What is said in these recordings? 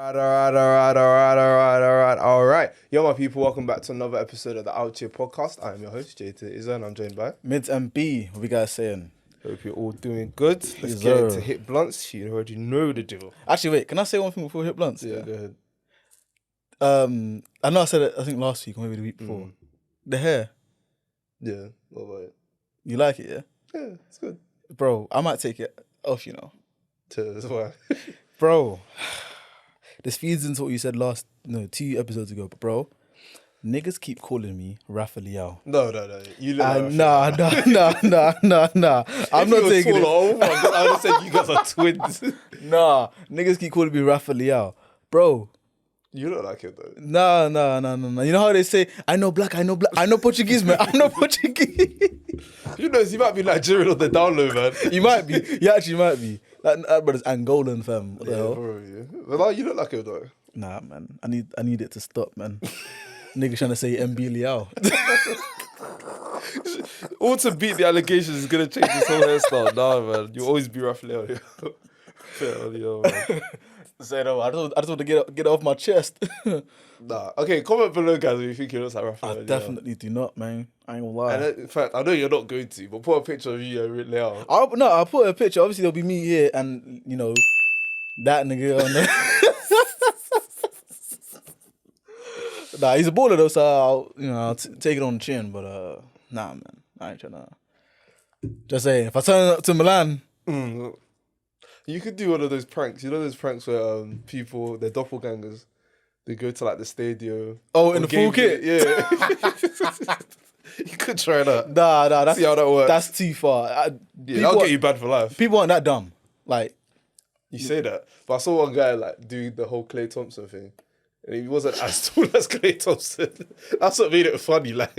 All right. Yo, my people, welcome back to another episode of the Out Here podcast. I am your host, JT Izza, and I'm joined by Mids and B, what we guys saying? Hope you're all doing good. Let's Yes, get sir. into Hit Blunts. You already know the deal. Actually, wait, can I say one thing before we hit blunts? Yeah, go ahead. I know I said it, I think last week or maybe the week before. The hair, Yeah, what about it? you like it, yeah? Yeah, it's good. Bro, I might take it off, you know. That's why. Bro, this feeds into what you said 2 episodes ago, but bro, niggas keep calling me Rafa Leao. No. You look like Nah. I'm not taking it. Oh my God, I would have said you guys are twins. Nah, niggas keep calling me Rafa Leao. Bro, You look like it though. nah. You know how they say, I know Portuguese, man. I know Portuguese. Who knows? You might be Nigerian on the download, man. You might be. You actually might be. That brother's Angolan, fam. What the hell? Bro, yeah. But like, you look like it though. Nah, man. I need it to stop, man. Nigga trying to say MB Liao. All to beat the allegations is gonna change this whole hairstyle. Nah, man. You'll always be Raphael. Man. Say no, I just want to get it off my chest. Nah. Okay, comment below, guys, if you think you look like Raphael. I definitely do not, man. I ain't gonna lie. And in fact, I know you're not going to, but put a picture of you and Leo. I'll put a picture. Obviously, there'll be me here and, you know, that nigga on there. Nah, he's a baller though, so I'll take it on the chin. But nah, man, I ain't trying to. Just saying, if I turn up to Milan, You could do one of those pranks. You know those pranks where people, they're doppelgangers, they go to like the stadium. oh, in the full kit. Yeah. You could try that. Nah, that's See how that works. That's too far. That'll get you banned for life. People aren't that dumb. Like, You say that, but I saw one guy like doing the whole Klay Thompson thing, and he wasn't as tall as Klay Thompson. That's what made it funny. Like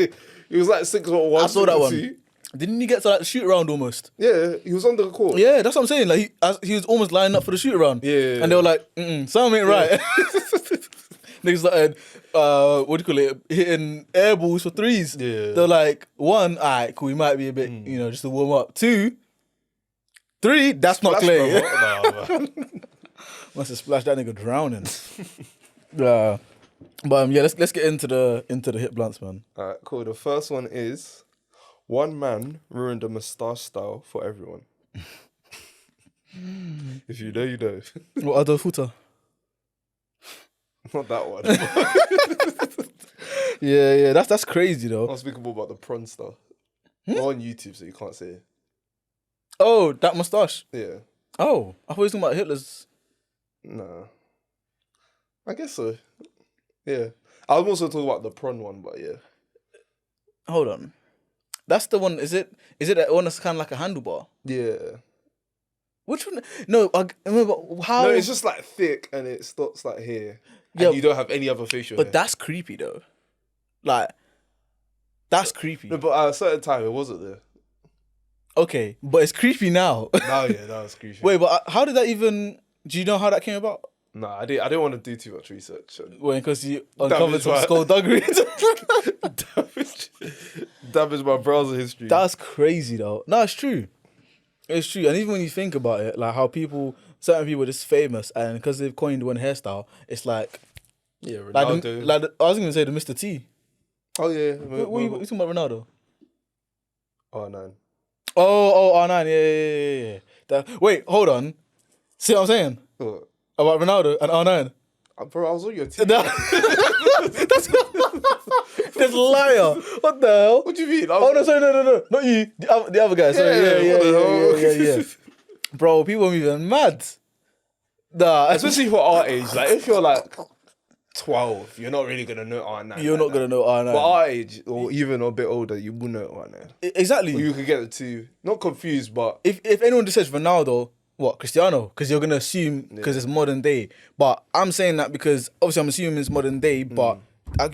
he was like 6'1". I saw that one. 6'2". Didn't he get to like the shoot around almost? Yeah, he was under the court. Yeah, that's what I'm saying. Like he was almost lining up for the shoot around. Yeah. And they were like, something ain't right. Niggas like, what do you call it? Hitting air balls for threes. Yeah. They're like, 1, all right, cool. He might be a bit, just to warm up. 2, 3, that's not Clay. Must have splashed that nigga drowning. But yeah, let's get into the hit blunts, man. Alright, cool. The first one is one man ruined a moustache style for everyone. If you know, you know. What other footer? Not that one. Yeah, that's crazy though. I'm speaking more about the prawn stuff. On YouTube, so you can't say it. Oh, that moustache. Yeah. Oh, I thought you were talking about Hitler's. Nah. I guess so. Yeah. I was also talking about the prawn one, but yeah. Hold on. That's the one. Is it that one that's kind of like a handlebar? Yeah. Which one? No, I remember how. No, it's just like thick and it stops like here. Yeah, and you don't have any other facial hair. but that's creepy though. Like, that's creepy. No, but at a certain time it wasn't there. Okay, but it's creepy now. Now, yeah, that was creepy. Wait, but how did that even? Do you know how that came about? Nah, I didn't want to do too much research. Well, because you uncovered some skullduggery. Damage my browser history. That's crazy though. No, it's true. It's true. And even when you think about it, like how certain people are just famous and because they've coined one hairstyle, it's like... Yeah, Ronaldo. I was going to say the Mr. T. Oh, yeah. What are you talking about Ronaldo? R9. Oh, R9. Yeah. Wait, hold on. See what I'm saying? What? About Ronaldo and R9? Bro, I was on your team. This liar. What the hell? What do you mean? Oh, no, sorry, no. Not you. The other guy. Sorry. Yeah. Bro, people are even mad. Nah. Especially for our age. Like, if you're like 12, you're not really going to know R9. You're not going to know R9. But our age, or even a bit older, you will know R9. Exactly. Or you could get the two. Not confused, but... If anyone just says Ronaldo, what, Cristiano? Because you're going to assume, because it's modern day. But I'm saying that because, obviously I'm assuming it's modern day, but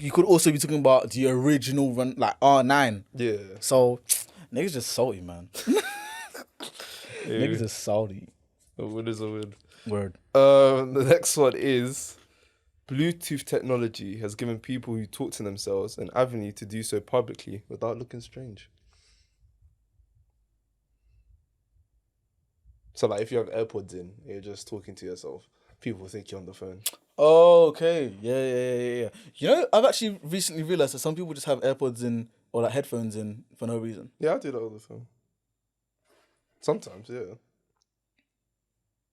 you could also be talking about the original run, like R9. Yeah. So, niggas just salty, man. Niggas just salty. A win is a win. Word. The next one is Bluetooth technology has given people who talk to themselves an avenue to do so publicly without looking strange. So like if you have AirPods in, you're just talking to yourself, people think you're on the phone. Oh, okay. Yeah. You know, I've actually recently realized that some people just have AirPods in or like headphones in for no reason. Yeah, I do that all the time. Sometimes, yeah.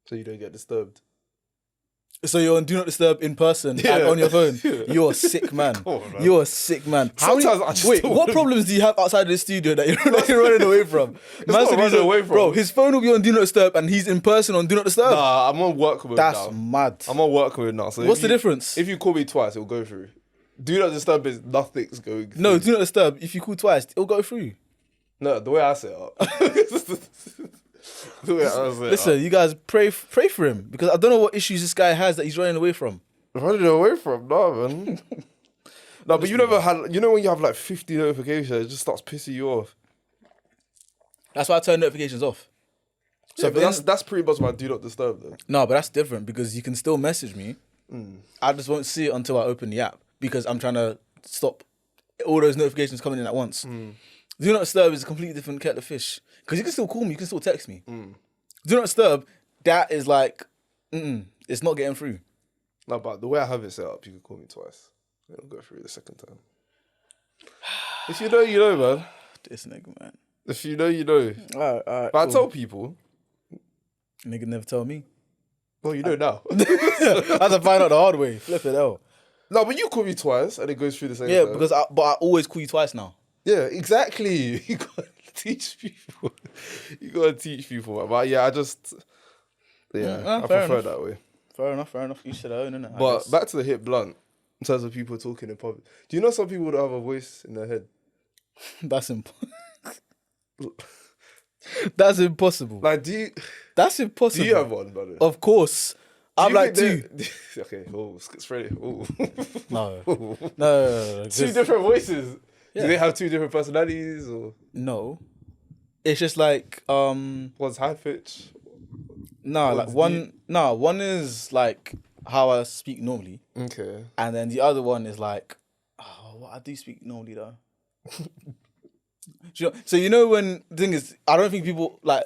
So you don't get disturbed. So you're on Do Not Disturb in person Yeah. and on your phone. Yeah. You're a sick man. Come on, man. You're a sick man. Sometimes I just wait, don't what wanna- problems do you have outside of the studio that you're running away from? not said running away from. Bro, his phone will be on Do Not Disturb and he's in person on Do Not Disturb. Nah, I'm on work mode That's now. mad. I'm on work mode now. So What's the difference? If you call me twice, it'll go through. Do Not Disturb is nothing's going through. No, Do Not Disturb. If you call twice, it'll go through. No, the way I set it up. The way I set it Listen, up. you guys pray for him because I don't know what issues this guy has that he's running away from. Running away from, no, man. No, but you never had, you know when you have like 50 notifications, it just starts pissing you off. That's why I turn notifications off. So but that's pretty much my Do Not Disturb though. No, but that's different because you can still message me. I just won't see it until I open the app because I'm trying to stop all those notifications coming in at once. Do Not Disturb is a completely different kettle of fish because you can still call me, you can still text me. Do Not Disturb, that is like, it's not getting through. No, but the way I have it set up, you can call me twice. It'll go through the second time. If you know, you know, man. This nigga, man. If you know, you know. All right. But I tell people, Nigga never tell me. well, you know now. I had to find out the hard way. Flip it out. No, but you call me twice and it goes through the same Yeah, time. because I always call you twice now. Yeah, exactly. You gotta teach people. You gotta teach people. Man. But yeah, I just, I fair prefer enough. that way. Fair enough. You should own, innit? But back to the hit blunt, in terms of people talking in public. Do you know some people don't have a voice in their head? That's That's impossible. Like, That's impossible. do you have one, brother? Of course. I'm like two. Okay, schizophrenic. Oh. No. Two different voices. Yeah. Do they have two different personalities or No. It's just like one's high pitch? one is like how I speak normally, Okay. and then the other one is like what I do speak normally though. So you know when the thing is, I don't think people that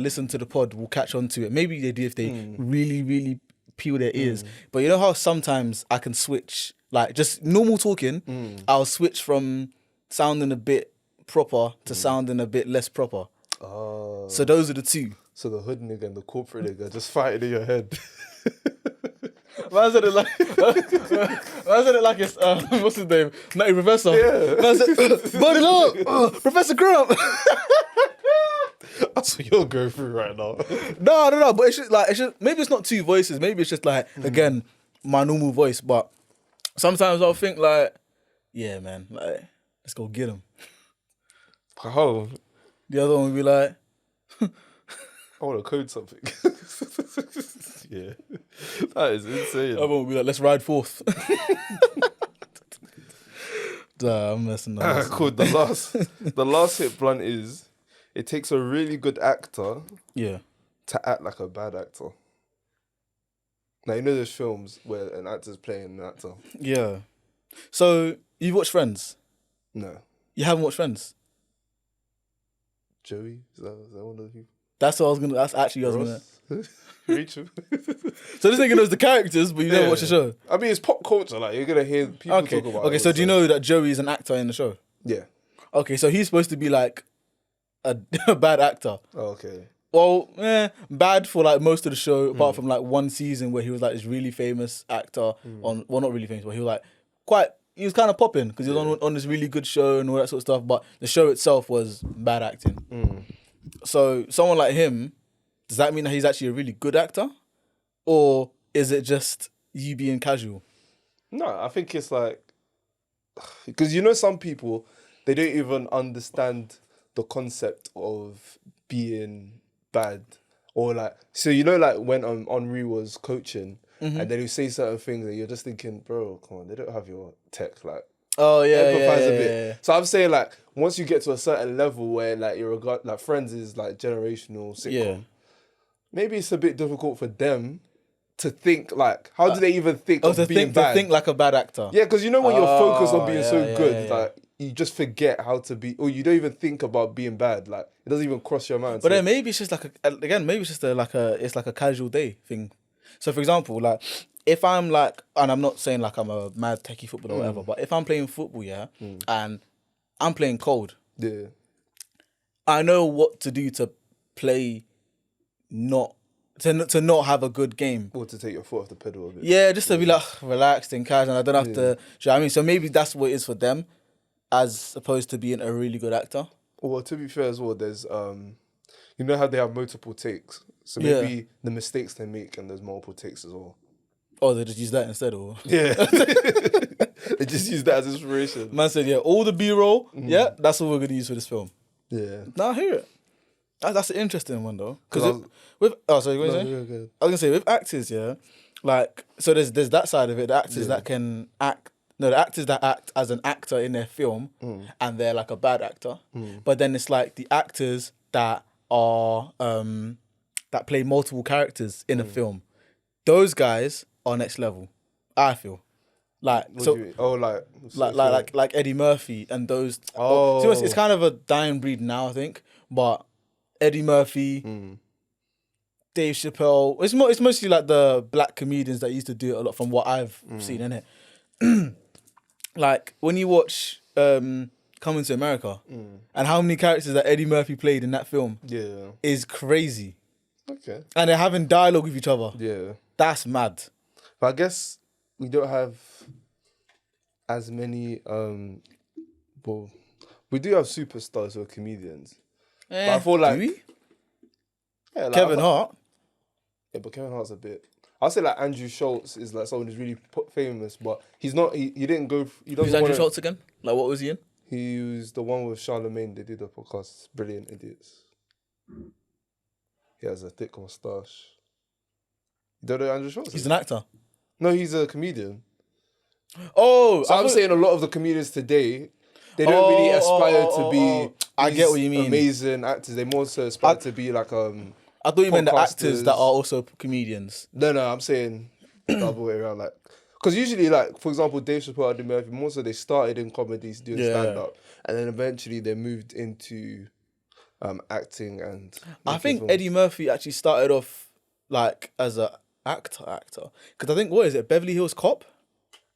listen to the pod will catch on to it. Maybe they do if they really, really peel their ears. But you know how sometimes I can switch, like just normal talking, I'll switch from sounding a bit proper to sounding a bit less proper. Oh. So those are the two. So the hood nigga and the corporate nigga just fighting in your head. Man said it like it's what's his name? Nutty Professor. Yeah. Man said, "Burn it up, Professor Crump." That's what you're going through right now. No. But it's just maybe it's not two voices. Maybe it's just like again my normal voice. But sometimes I'll think like, yeah, man, like let's go get him. Oh, The other one will be like, I want to code something. Yeah, that is insane. the other one will be like, let's ride forth. Nah, I'm messing up. Cool. The last hit blunt is it takes a really good actor Yeah. to act like a bad actor. Now you know there's films where an actor's playing an actor. Yeah. So you watch Friends? No. You haven't watched Friends? Joey? Is that one of the people? That's what I was gonna. That's actually what I was gonna. Ross? Rachel? So this nigga knows the characters, but you never watch the show. I mean, it's pop culture. Like, you're going to hear people Okay. talk about it. Okay. So do you know that Joey is an actor in the show? Yeah. Okay. So he's supposed to be like a bad actor. Oh, okay. Well, bad for like most of the show, apart from like one season where he was like this really famous actor on. Well, not really famous, but he was like he was kind of popping because he was on this really good show and all that sort of stuff. But the show itself was bad acting. So someone like him, does that mean that he's actually a really good actor, or is it just you being casual? No, I think it's like, because you know some people, they don't even understand the concept of being bad, or like, so you know like when Henri was coaching and then he say certain things and you're just thinking, bro, come on, they don't have your tech, like. Oh yeah, Empathize a bit. yeah. So I'm saying like once you get to a certain level where like like Friends is like generational sitcom, Yeah. maybe it's a bit difficult for them to think like, how do they even think of to being bad? To think like a bad actor. Yeah, because you know when you're focused on being so good, yeah. like you just forget how to be, or you don't even think about being bad. Like it doesn't even cross your mind. But then maybe it's just like it's like a casual day thing. So for example, like if I'm like, and I'm not saying like I'm a mad techie footballer or whatever, but if I'm playing football, and I'm playing cold, Yeah. I know what to do to play, to not have a good game. Or to take your foot off the pedal a bit. Yeah, just to be like relaxed and casual, and I don't have to. Do you know what I mean? So maybe that's what it is for them, as opposed to being a really good actor. Well, to be fair as well, there's you know how they have multiple takes, so maybe the mistakes they make and there's multiple takes as well. Oh, they just use that instead, or Yeah, they just use that as inspiration. Man said, all the B-roll, that's what we're gonna use for this film. Yeah, Now I hear it. That's an interesting one though, because with sorry, what are you saying? I was gonna say with actors, like so there's that side of it. The actors that can act. No, the actors that act as an actor in their film, and they're like a bad actor. But then it's like the actors that are that play multiple characters in a film. Those guys are next level. I feel like like Eddie Murphy and those. Oh, it's kind of a dying breed now, I think. But Eddie Murphy, Dave Chappelle. It's mostly like the black comedians that used to do it a lot, from what I've seen in it. Like when you watch Coming to America, and how many characters that Eddie Murphy played in that film, is crazy. Okay. And they're having dialogue with each other. Yeah. That's mad. But I guess we don't have as many. Well, we do have superstars who are comedians. But I feel like, do we? Yeah, like Kevin Hart. Yeah, but Kevin Hart's a bit. I'll say like Andrew Schultz is like someone who's really famous, but he's not. He didn't go. He doesn't. Who's Andrew Schultz again? Like, what was he in? He was the one with Charlemagne. They did a podcast, Brilliant Idiots. He has a thick moustache. You don't know Andrew Schultz? He's an actor. No, he's a comedian. Oh, so I'm saying a lot of the comedians today, they don't really aspire to be. I get what you mean. Amazing actors. They more so aspire to be like I thought you meant the actors that are also comedians. No, I'm saying the other way around. Like, because usually, like for example, Dave Chappelle and Eddie Murphy, more so they started in comedies doing stand up, and then eventually they moved into acting and. I think films. Eddie Murphy actually started off like as a actor, because I think what is it, Beverly Hills Cop?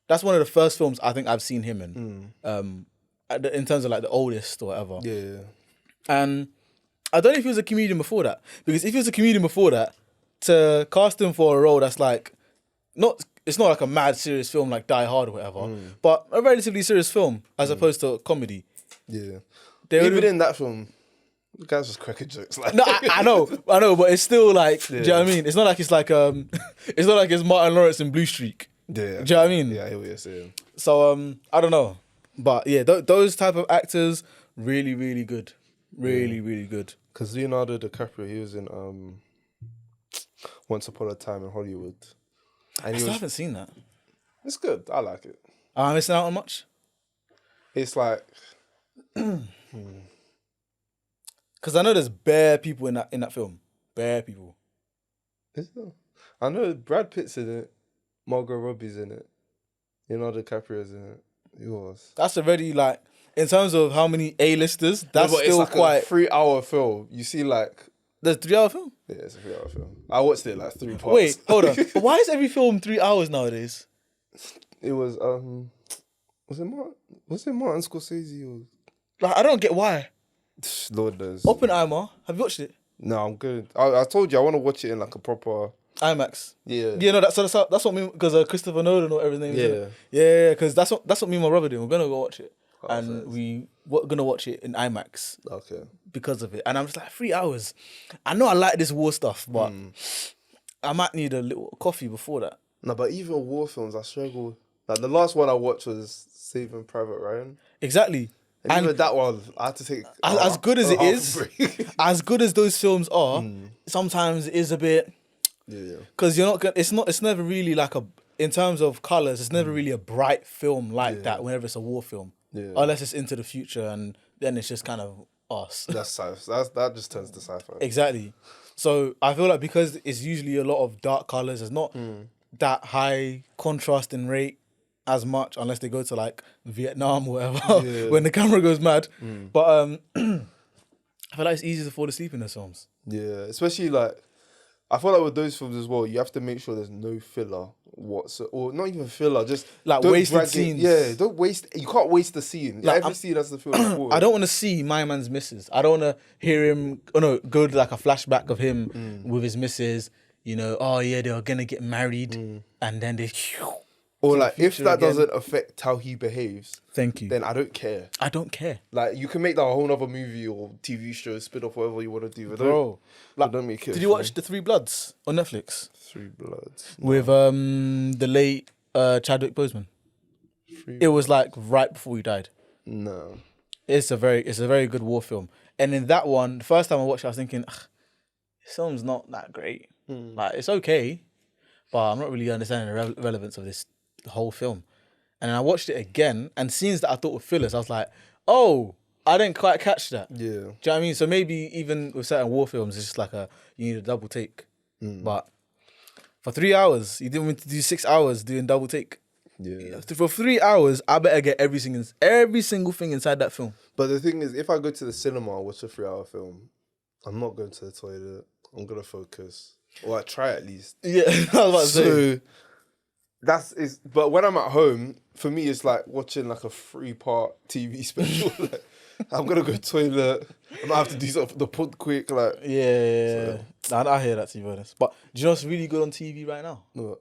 That's one of the first films I think I've seen him in. In terms of like the oldest or whatever. Yeah. And I don't know if he was a comedian before that, because if he was a comedian before that, to cast him for a role that's like it's not like a mad serious film like Die Hard or whatever, but a relatively serious film as opposed to a comedy. Yeah. Even in that film, the guys was cracking jokes. Like. No, I know, but it's still like, do you know what I mean? It's not like it's like it's not like it's Martin Lawrence in Blue Streak. Yeah. Do you know what I mean? Yeah, I hear what you're saying. So I don't know, but yeah, those type of actors really, really good, really good. Because Leonardo DiCaprio, he was in Once Upon a Time in Hollywood. And I still haven't seen that. It's good. I like it. Am I missing out on much? It's like, because I know there's bare people in that film. Bare people. Is there? I know Brad Pitt's in it. Margot Robbie's in it. Leonardo DiCaprio's in it. Who else? That's already like, in terms of how many A-listers, that's still it's like quite. A 3-hour film. You see, like. There's 3-hour film? Yeah, it's a 3-hour film. I watched it like 3 parts. Wait, hold on. But why is every film 3 hours nowadays? It was was it Martin Scorsese or? Like, I don't get why. Lord knows. Oppenheimer. Have you watched it? No, I'm good. I told you I want to watch it in like a proper IMAX. Yeah. Yeah, no, that's what me, because Christopher Nolan or everything. Yeah, because that's what me and my brother do. We're gonna go watch it, and we're gonna watch it in IMAX. Okay. Because of it, and I'm just like 3 hours. I know I like this war stuff, but I might need a little coffee before that. No, but even war films, I struggle. Like the last one I watched was Saving Private Ryan. Exactly. And even that one, I had to take as good as it is, as good as those films are. Sometimes it is a bit. Yeah. Because you're not gonna. It's never really like in terms of colors. It's never really a bright film like that. Whenever it's a war film, unless it's into the future, and then it's just kind of us. That's sci-fi. That just turns to sci-fi. Exactly. So I feel like because it's usually a lot of dark colors, it's not that high contrast in rate as much, unless they go to like Vietnam or whatever, when the camera goes mad. But I feel like it's easy to fall asleep in those films. Yeah, especially like, I feel like with those films as well, you have to make sure there's no filler or not even filler, just Like don't wasted drag it. scenes. Yeah, don't waste. You can't waste the scene. Like, Every scene has to feel important. I don't want to see my man's missus. I don't want to hear him. Oh no, go to like a flashback of him with his missus. You know, oh yeah, they were gonna get married, and then they. Or like, if that again. doesn't affect how he behaves, Thank you. then I don't care. I don't care, Like, you can make that a whole other movie or TV show, spin off, whatever you want to do. But bro. Like, don't make it. did you watch The Three Bloods on Netflix Three Bloods with the late Chadwick Boseman? It was like right before he died. No. It's a very good war film. And in that one, the first time I watched it, I was thinking, this film's not that great. Like, it's okay, but I'm not really understanding the relevance of this whole film. And then I watched it again, and scenes that I thought were fillers, I was like, oh, I didn't quite catch that. Yeah. Do you know what I mean? So maybe even with certain war films, it's just like you need a double take. But for 3 hours, you didn't want me to do 6 hours doing double take. Yeah. For 3 hours, I better get every single thing inside that film. But the thing is, if I go to the cinema and watch a 3 hour film, I'm not going to the toilet. I'm going to focus. Or I try at least. Yeah, I was about to say. So but when I'm at home, for me, it's like watching like a 3-part TV special. Like, I'm going to go to the toilet. I might have to do something, the pod quick. Like, Yeah. Nah, I hear that, to be honest. But do you know what's really good on TV right now? no.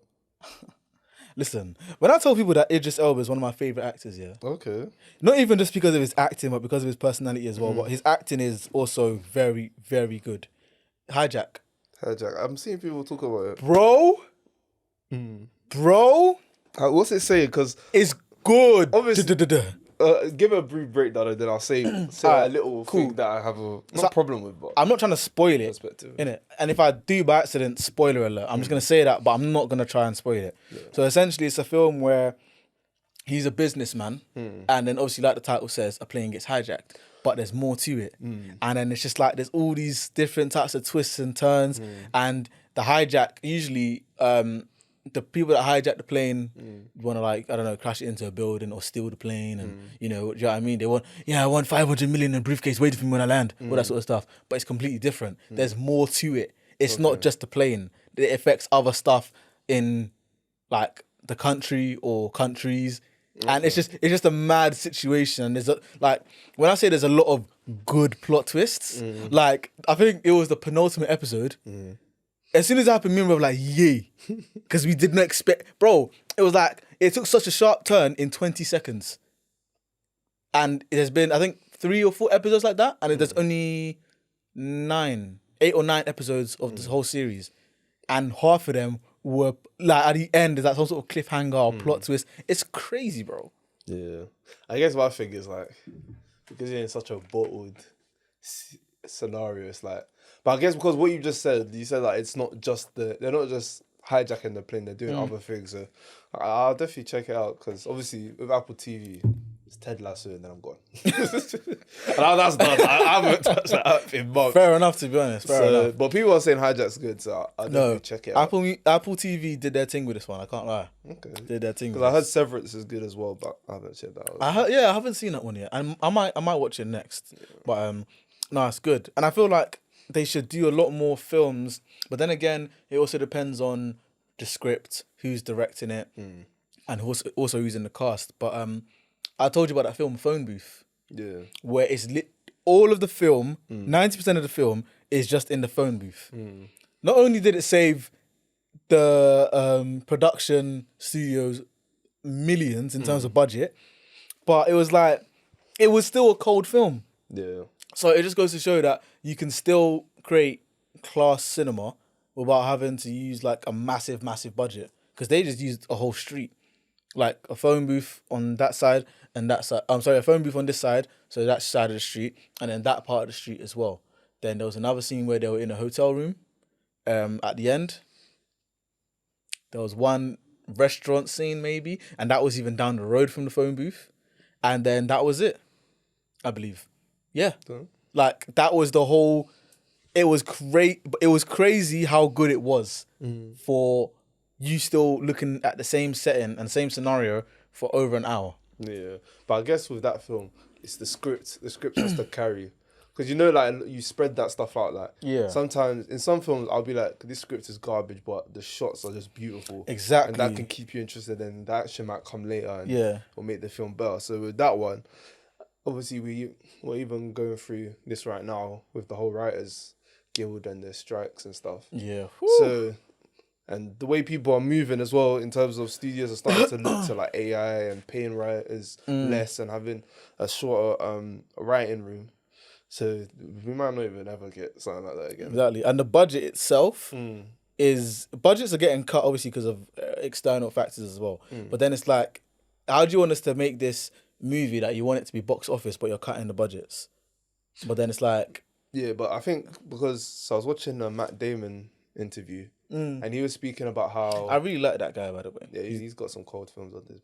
Listen, when I tell people that Idris Elba is one of my favourite actors, yeah, Okay. not even just because of his acting, but because of his personality as well, but his acting is also very, very good. Hijack. Hey, Jack, I'm seeing people talk about it. Bro, What's it saying? Because it's good. Obviously- give a brief breakdown and then I'll say a little thing that I have a problem with. But I'm not trying to spoil it, perspective. innit? And if I do by accident, spoiler alert, I'm just going to say that, but I'm not going to try and spoil it. Yeah. So essentially, it's a film where he's a businessman, and then obviously, like the title says, a plane gets hijacked. But there's more to it. And then it's just like there's all these different types of twists and turns. And the hijack, usually the people that hijack the plane want to, like, I don't know, crash it into a building or steal the plane. And, you know what I mean? They want, I want 500 million in a briefcase waiting for me when I land. All that sort of stuff. But it's completely different. There's more to it. It's not just the plane. It affects other stuff in, like, the country or countries. And it's just a mad situation. There's like, when I say there's a lot of good plot twists, like, I think it was the penultimate episode. As soon as it happened, me and we were like, yay. Because we did not expect, bro, it was like, it took such a sharp turn in 20 seconds. And it has been, I think, 3 or 4 episodes like that. And there's only 8 or 9 episodes of this whole series. And half of them were, like, at the end, there's like some sort of cliffhanger or plot twist. It's crazy, bro. Yeah. I guess my thing is, like, because you're in such a bottled scenario, it's like, but I guess because what you just said, like, it's not just they're not just hijacking the plane, they're doing other things. So I'll definitely check it out, because obviously with Apple TV, it's Ted Lasso and then I'm gone. And now that's done. I haven't touched that app in months. Fair enough, to be honest. Fair enough. But people are saying hijack's good, so I'll definitely check it out. Apple TV did their thing with this one. I can't lie. Okay. Did their thing. Because I heard Severance is good as well, but I haven't checked that out. I haven't seen that one yet. And I might watch it next. But no, it's good. And I feel like they should do a lot more films. But then again, it also depends on the script, who's directing it, and also who's in the cast. But I told you about that film Phone Booth. Yeah. Where it's all of the film, 90% of the film is just in the phone booth. Not only did it save the production studios millions in terms of budget, but it was still a cold film. Yeah. So it just goes to show that you can still create class cinema without having to use like a massive budget, because they just used a whole street, like a phone booth on that side and that side. I'm sorry, a phone booth on this side, so that side of the street, and then that part of the street as well. Then there was another scene where they were in a hotel room. At the end, there was one restaurant scene maybe, and that was even down the road from the phone booth. And then that was it, I believe. Yeah, like that was the whole. It was great. It was crazy how good it was for you still looking at the same setting and same scenario for over an hour. Yeah, but I guess with that film, it's the script. The script has to carry. Because you know, like you spread that stuff out. Like Yeah. sometimes in some films, I'll be like, this script is garbage, but the shots are just beautiful. Exactly. And that can keep you interested, and the action might come later and Yeah. will make the film better. So with that one, obviously we're even going through this right now with the whole Writers Guild and their strikes and stuff. Yeah. So, and the way people are moving as well in terms of studios are starting to look to like AI and paying writers less and having a shorter writing room. So we might not even ever get something like that again. Exactly. And the budget itself budgets are getting cut obviously because of external factors as well. But then it's like, how do you want us to make this movie that you want it to be box office, but you're cutting the budgets? But then it's like, yeah, but I think because I was watching a Matt Damon interview and he was speaking about how I really like that guy, by the way. yeah, he's got some cold films on this,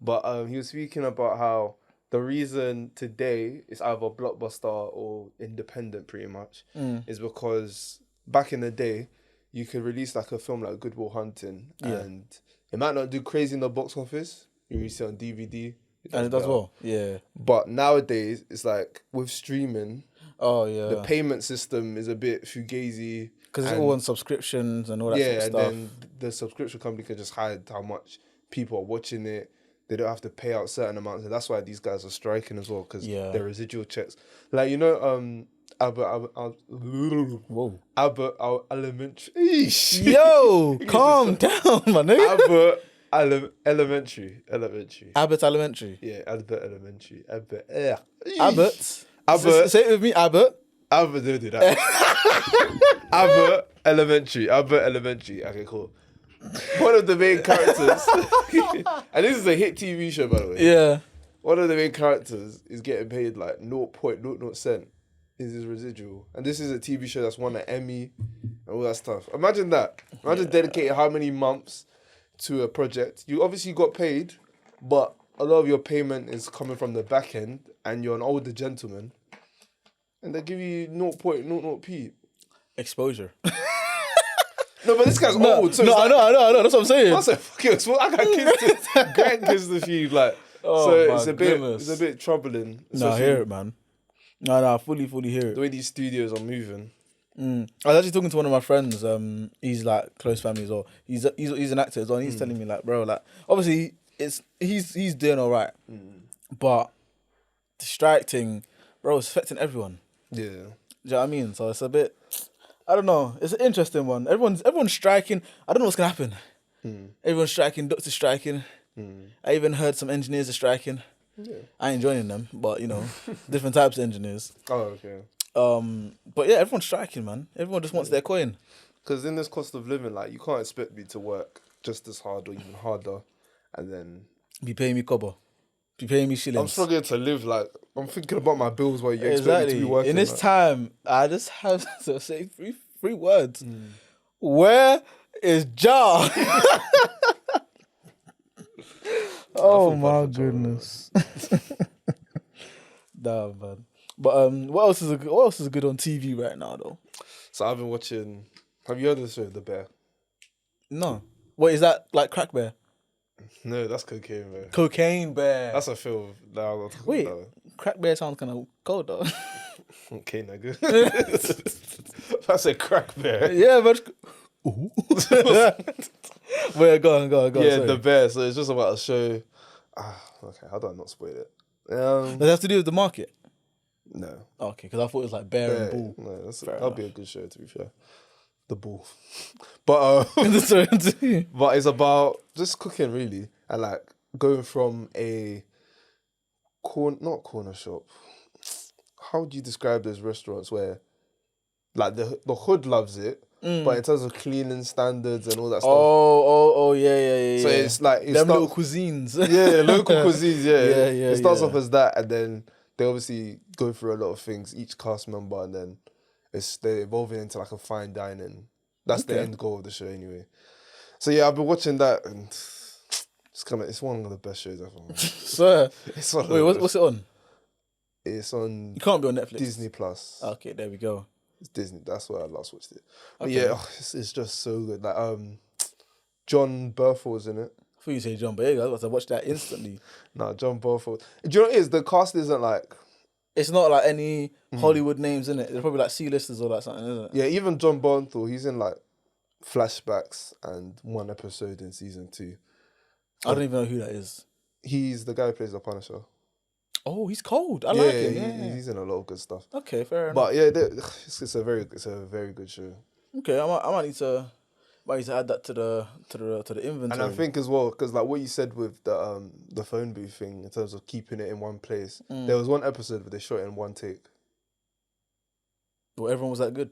but he was speaking about how the reason today it's either blockbuster or independent, pretty much, is because back in the day, you could release like a film like Good Will Hunting, and it might not do crazy in the box office. You release it on DVD, And it does better. well. Yeah. But nowadays, it's like with streaming, Oh, yeah. the payment system is a bit fugazi. Because it's all on subscriptions and all that sort of Yeah, stuff. and then the subscription company can just hide how much people are watching it. They don't have to pay out certain amounts, and that's why these guys are striking as well, because their residual checks. Like, you know, Albert Elementary. Yo, calm down, my nigga. Elementary. Abbott Elementary. Yeah, Albert Elementary. Albert. Say it with me, Abbott. Albert, don't do that. Albert Elementary. Okay, cool. One of the main characters, and this is a hit TV show, by the way. Yeah. One of the main characters is getting paid like 0.00 cent is his residual. And this is a TV show that's won an Emmy and all that stuff. Imagine that. Imagine dedicating how many months to a project. You obviously got paid, but a lot of your payment is coming from the back end and you're an older gentleman. And they give you 0.00p. Exposure. No, but this guy's old. So I know. That's what I'm saying. I said, fuck it. I got grandkids to feed. Like, so it's a bit troubling. No, I hear it, man. No, I fully hear it. The way these studios are moving. I was actually talking to one of my friends. He's like close family as well. He's an actor as well. And he's telling me like, bro, like obviously he's doing all right, but the strike thing, bro, it's affecting everyone. Yeah. Do you know what I mean? So it's a bit, I don't know. It's an interesting one. Everyone's striking. I don't know what's gonna happen. Everyone's striking. Doctors striking. I even heard some engineers are striking. Yeah. I ain't joining them, but you know, different types of engineers. Oh, okay. But yeah, everyone's striking, man. Everyone just wants their coin. Because in this cost of living, like, you can't expect me to work just as hard or even harder, and then Be paying me cobble. Be paying me shillings. I'm struggling to live. Like, I'm thinking about my bills while you expect me to be working. In this time, I just have to say three words. Where is Ja? Oh my goodness. Nah, man. But what else is good on TV right now though? So I've been watching. Have you heard of the show The Bear? No. What is that, like Crack Bear? No, that's Cocaine Bear. Cocaine Bear. That's a film. No, Wait, Crack Bear sounds kind of cold though. Okay, nigga. That's a Crack Bear. Yeah, but wait, go on. Yeah, sorry. The Bear. So it's just about a show. Okay, how do I not spoil it? Does it have to do with the market? No. Okay, because I thought it was like Bear and Bull. No, that'll be a good show, to be fair. The Bull. But but it's about just cooking, really, and like going from a not corner shop. How would you describe those restaurants where like the hood loves it, but in terms of cleaning standards and all that stuff. Oh, yeah. So it's like them little cuisines. Yeah, local cuisines. Yeah. It starts yeah. off as that, and then they obviously go through a lot of things, each cast member, and then they're evolving into like a fine dining. That's the end goal of the show, anyway. So yeah, I've been watching that, and it's one of the best shows ever. So wait, what's it on? It's on. You can't be on Netflix. Disney Plus. Okay, there we go. It's Disney. That's where I last watched it. But yeah, it's just so good. Like John Berthold's in it. I thought you say John, but yeah, I was about to watch that instantly. Nah, John Berthold. Do you know what it is? The cast isn't like It's not like any Hollywood names in it. They're probably like C-listers or like something, isn't it? Yeah, even John Barnthorpe, he's in like flashbacks and one episode in season 2. I don't even know who that is. He's the guy who plays the Punisher. Oh, he's cold. I like him. Yeah. He's in a lot of good stuff. Okay, fair enough. But yeah, it's a very good show. Okay, I might need to add that to the inventory. And I think as well, because like what you said with the phone booth thing in terms of keeping it in one place, there was one episode where they shot it in one take. Well, everyone was that good.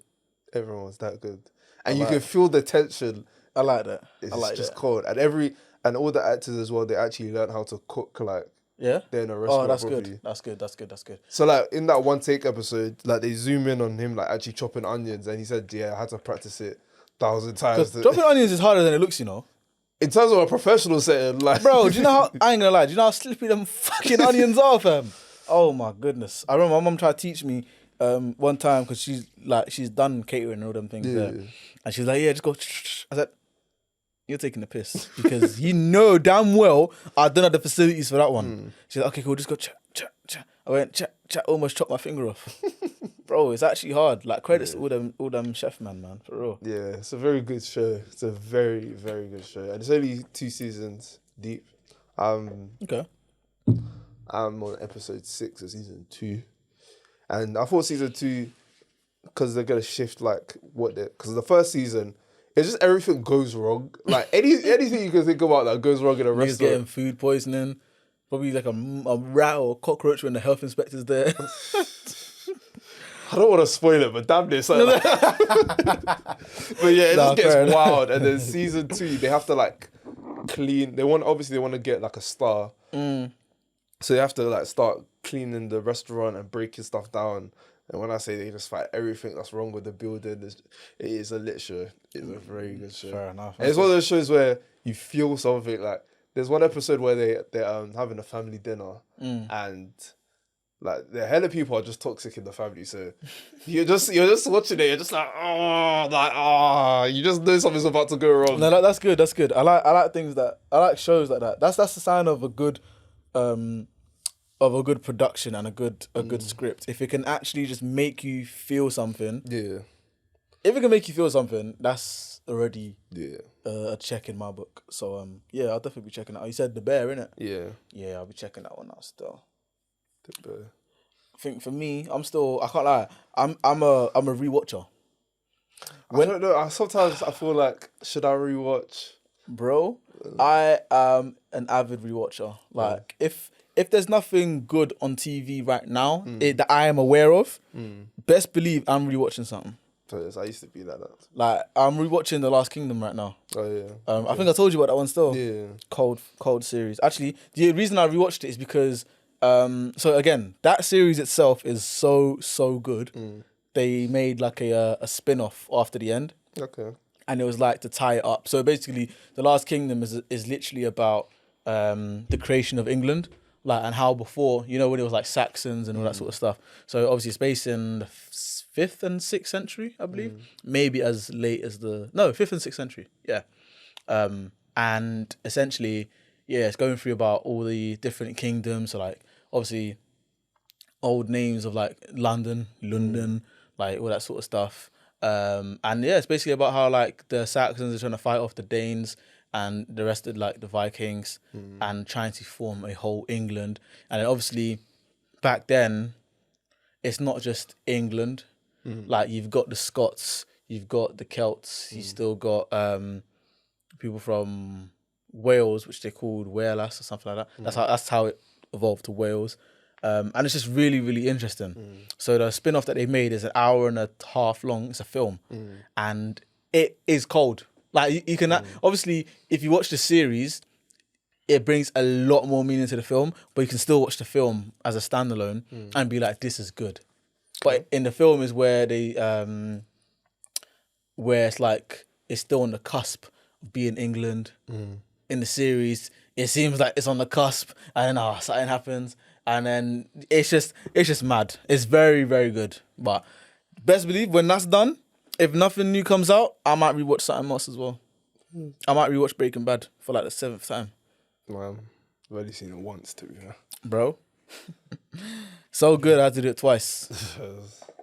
Everyone was that good, and you can feel the tension. I like that. It's just cold, and all the actors as well. They actually learn how to cook like. Yeah. They're in a restaurant. Oh, that's properly. good. That's good. So like in that one take episode, like they zoom in on him like actually chopping onions, and he said, "Yeah, I had to practice it 1,000 times." Chopping onions is harder than it looks, you know. In terms of a professional setting, like bro, do you know how I ain't gonna lie? Do you know how slippy them fucking onions are, fam? Oh my goodness! I remember my mum tried to teach me one time because she's done catering and all them things there, and she's like, "Yeah, just go." I said, "You're taking the piss because you know damn well I don't have the facilities for that one." She's like, "Okay, cool, just go cha cha cha." I went cha cha, almost chopped my finger off. Bro, it's actually hard. Like credits to all them chef man, for real. Yeah, it's a very good show. It's a very, very good show. And it's only 2 seasons deep. Okay. I'm on episode 6 of season 2. And I thought season 2, because they're going to shift like because the first season, it's just everything goes wrong. Like anything you can think about that goes wrong in a Niggas restaurant. getting food poisoning. Probably like a rat or a cockroach when the health inspector's there. I don't want to spoil it, but damn this. Like, but yeah, it just gets wild. And then season 2, they have to like clean. They want to get like a star. So they have to like start cleaning the restaurant and breaking stuff down. And when I say they just fight everything that's wrong with the building, it is a lit show. It's a very good show. Fair enough. And it's one of those shows where you feel something like. There's one episode where they're having a family dinner and like the hell of people are just toxic in the family. So you're just watching it. You're just like you just know something's about to go wrong. No, that's good. That's good. I like things that I like shows like that. That's the sign of a good production and a good script. If it can actually just make you feel something. Yeah. If it can make you feel something, that's already a check in my book. So yeah, I'll definitely be checking it out. You said The Bear, innit? Yeah. Yeah, I'll be checking that one out still. The Bear. I think for me, I can't lie. I'm a rewatcher. I don't know. Sometimes I feel like, should I rewatch? Bro, I am an avid rewatcher. Like if there's nothing good on TV right now that I am aware of, best believe I'm rewatching something. I used to be like that. Like I'm rewatching The Last Kingdom right now. Oh yeah. I think I told you about that one still. Yeah. Cold series. Actually, the reason I rewatched it is because so again, that series itself is so good. They made like a spin-off after the end. Okay. And it was like to tie it up. So basically, The Last Kingdom is literally about the creation of England, like and how before, you know, when it was like Saxons and all that sort of stuff. So obviously, it's based in the 5th and 6th century, I believe. Maybe as late as 5th and 6th century. Yeah. And essentially, yeah, it's going through about all the different kingdoms. So like, obviously, old names of like London, like all that sort of stuff. And yeah, it's basically about how like the Saxons are trying to fight off the Danes and the rest of like the Vikings and trying to form a whole England. And then obviously back then, it's not just England. Like you've got the Scots, you've got the Celts, you still got people from Wales, which they called Wales or something like that. That's how it evolved to Wales. And it's just really, really interesting. So the spin-off that they made is an hour and a half long. It's a film. And it is cold. Like you can, obviously, if you watch the series, it brings a lot more meaning to the film, but you can still watch the film as a standalone and be like, this is good. But in the film is where they, where it's like, it's still on the cusp of being England. In the series, it seems like it's on the cusp and then something happens. And then it's just mad. It's very, very good. But best believe when that's done, if nothing new comes out, I might rewatch something else as well. I might rewatch Breaking Bad for like the 7th time. Man, I've only seen it once, to be fair. Bro, So good, I had to do it twice.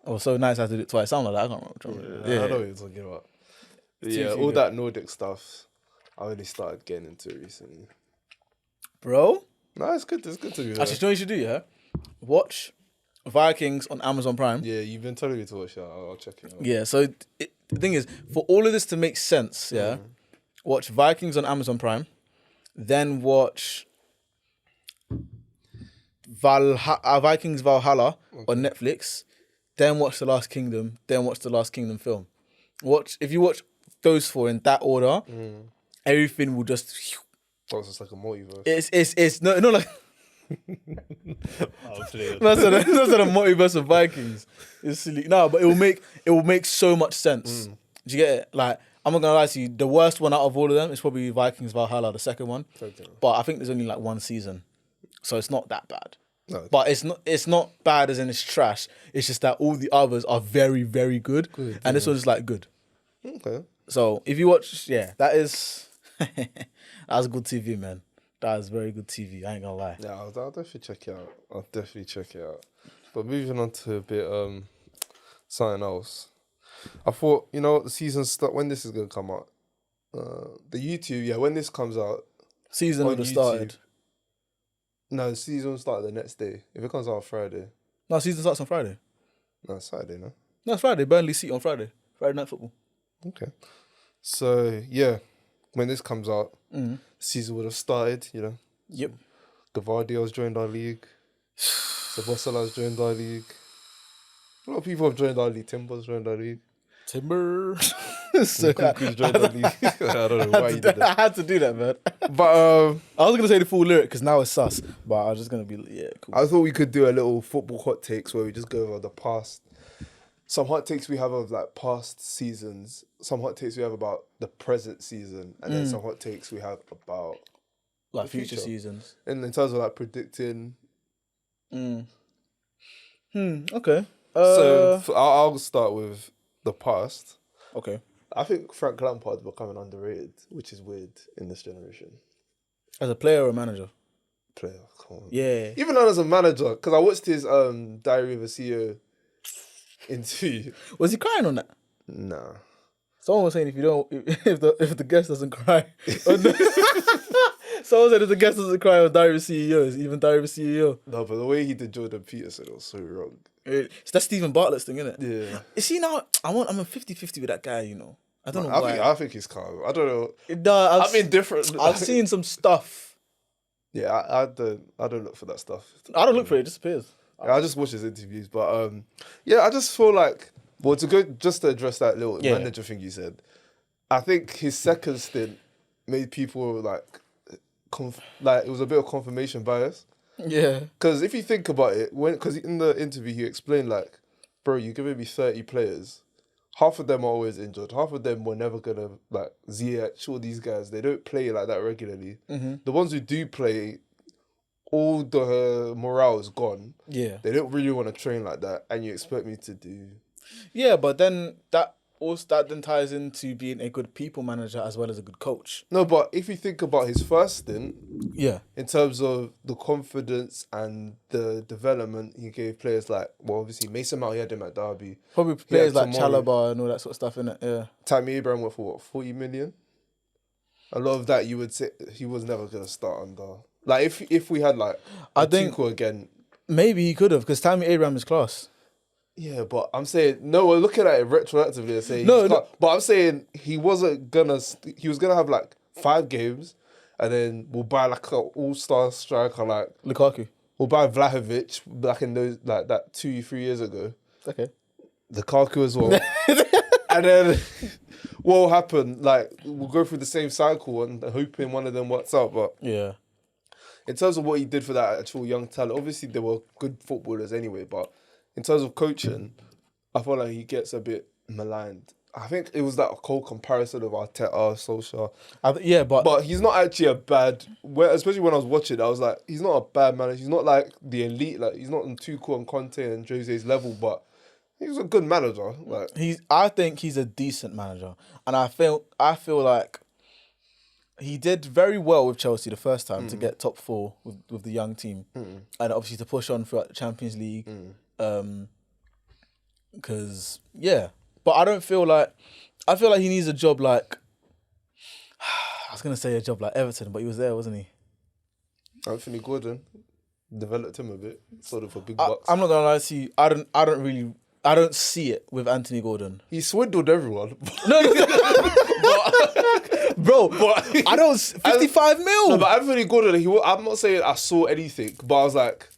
Or so nice, I had to do it twice. Something like that. I can't remember. I know what you're talking about. Yeah, all that Nordic stuff, I only started getting into it recently. Bro? No, it's good. It's good to be there. Actually, you know what you should do, yeah? Watch Vikings on Amazon Prime. Yeah, you've been telling me to watch that. I'll check it out. Yeah, so the thing is, for all of this to make sense, yeah, watch Vikings on Amazon Prime, then watch Vikings Valhalla on Netflix, then watch The Last Kingdom, then watch the Last Kingdom film. If you watch those four in that order, everything will just... Oh, it's just like a multiverse. It's not like... That's not a multiverse of Vikings. It's silly. No, but it will make so much sense. Do you get it? Like, I'm not gonna lie to you, the worst one out of all of them is probably Vikings Valhalla, the second one. Okay. But I think there's only like one season, so it's not that bad. No. But it's not bad as in it's trash. It's just that all the others are very, very good and this one's like good. Okay. So if you watch, that is that's good TV, man. That is very good TV. I ain't gonna lie. Yeah, I'll definitely check it out. But moving on to a bit something else. I thought, the season start when this is gonna come out. The YouTube, when this comes out. Season would have started. No, the season will start the next day. If it comes out on Friday. No, season starts on Friday. No, it's Saturday, no? No, it's Friday. Burnley City on Friday. Friday Night Football. Okay. So, when this comes out, season would have started, Yep. Gavardio's joined our league. Sabosala's joined our league. A lot of people have joined our league. Timber's joined our league. Timber. So Kuku's joined our league. I don't know why you did that. I had to do that, man. But I was going to say the full lyric because now it's sus. But I was just going to be, cool. I thought we could do a little football hot takes where we just go over the past. Some hot takes we have of like past seasons. Some hot takes we have about the present season. And then some hot takes we have about like future seasons. And in terms of like predicting. Okay. So I'll start with the past. Okay. I think Frank Lampard's becoming underrated, which is weird in this generation. As a player or a manager? Player, come on. Yeah. Even not as a manager, because I watched his Diary of a CEO interview. Was he crying on that? Nah. Someone was saying if the guest doesn't cry. Someone said if the guest doesn't cry on Diary of a CEO, it's even Diary of a CEO. No, but the way he did Jordan Peterson, it was so wrong. It's that Stephen Bartlett's thing, isn't it? Yeah. You see now, I'm a 50-50 with that guy, I don't know why. I think he's calm. I don't know. No, I mean, different. I've seen some stuff. Yeah, I don't look for that stuff. I don't look for it. It just appears. I just watch his interviews, but I just feel like to address that little manager thing you said. I think his second stint made people like it was a bit of confirmation bias. Yeah. Because if you think about it, because in the interview he explained like, bro, you're giving me 30 players. Half of them are always injured. Half of them were never gonna like Ziyech, all these guys. They don't play like that regularly. Mm-hmm. The ones who do play, all the morale is gone. Yeah. They don't really want to train like that, and you expect me to do. Yeah, but then that then ties into being a good people manager as well as a good coach. No, but if you think about his first stint, in terms of the confidence and the development he gave players like, obviously Mason Mount, he had him at Derby. Probably players like Chalobah and all that sort of stuff, innit? Yeah. Tammy Abraham went for 40 million? A lot of that you would say he was never going to start under. Like, if we had like, I think again. Maybe he could have, because Tammy Abraham is class. Yeah, but I'm saying we're looking at it retroactively and saying but I'm saying he was gonna have like 5 games, and then we'll buy like an all-star striker like Lukaku. We'll buy Vlahovic back in those like that 2-3 years ago. Okay. Lukaku as well, and then what will happen? Like we'll go through the same cycle and hoping one of them works out. But yeah, in terms of what he did for that actual young talent, obviously they were good footballers anyway, but. In terms of coaching, I feel like he gets a bit maligned. I think it was that whole comparison of Arteta, Solskjaer. But he's not actually a bad. Especially when I was watching, I was like, he's not a bad manager. He's not like the elite. Like he's not on Tuchel and Conte and Jose's level, but he's a good manager. Like I think he's a decent manager, and I feel like he did very well with Chelsea the first time to get top 4 with the young team, and obviously to push on throughout the Champions League. Because but I feel like he needs a job like I was gonna say a job like Everton, but he was there, wasn't he? Anthony Gordon developed him a bit, sort of for big bucks. I'm not gonna lie to you. I don't see it with Anthony Gordon. He swindled everyone. Bro, I don't. 55 mil. No, but Anthony Gordon, I'm not saying I saw anything, but I was like,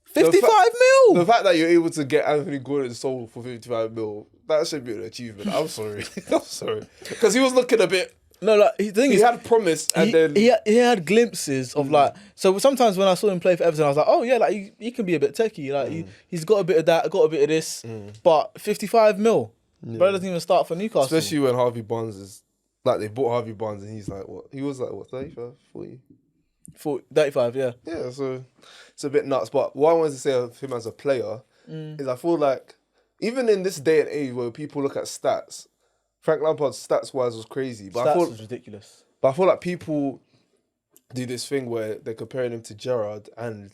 55 mil. The fact that you're able to get Anthony Gordon sold for 55 mil, that should be an achievement. I'm sorry. I'm sorry. Because he was looking a bit. No, like the thing is, he had promise, and then he had glimpses of like. So sometimes when I saw him play for Everton, I was like, oh yeah, like he can be a bit techie. Like he's got a bit of that, got a bit of this, but 55 mil. Bro doesn't even start for Newcastle. Especially when Harvey Barnes is like, they bought Harvey Barnes and he's like, what? He was like, what, 35, 40? 35, yeah. Yeah, so it's a bit nuts. But what I wanted to say of him as a player is I feel like even in this day and age where people look at stats, Frank Lampard's stats-wise was crazy. But Stats was ridiculous. But I feel like people do this thing where they're comparing him to Gerrard, and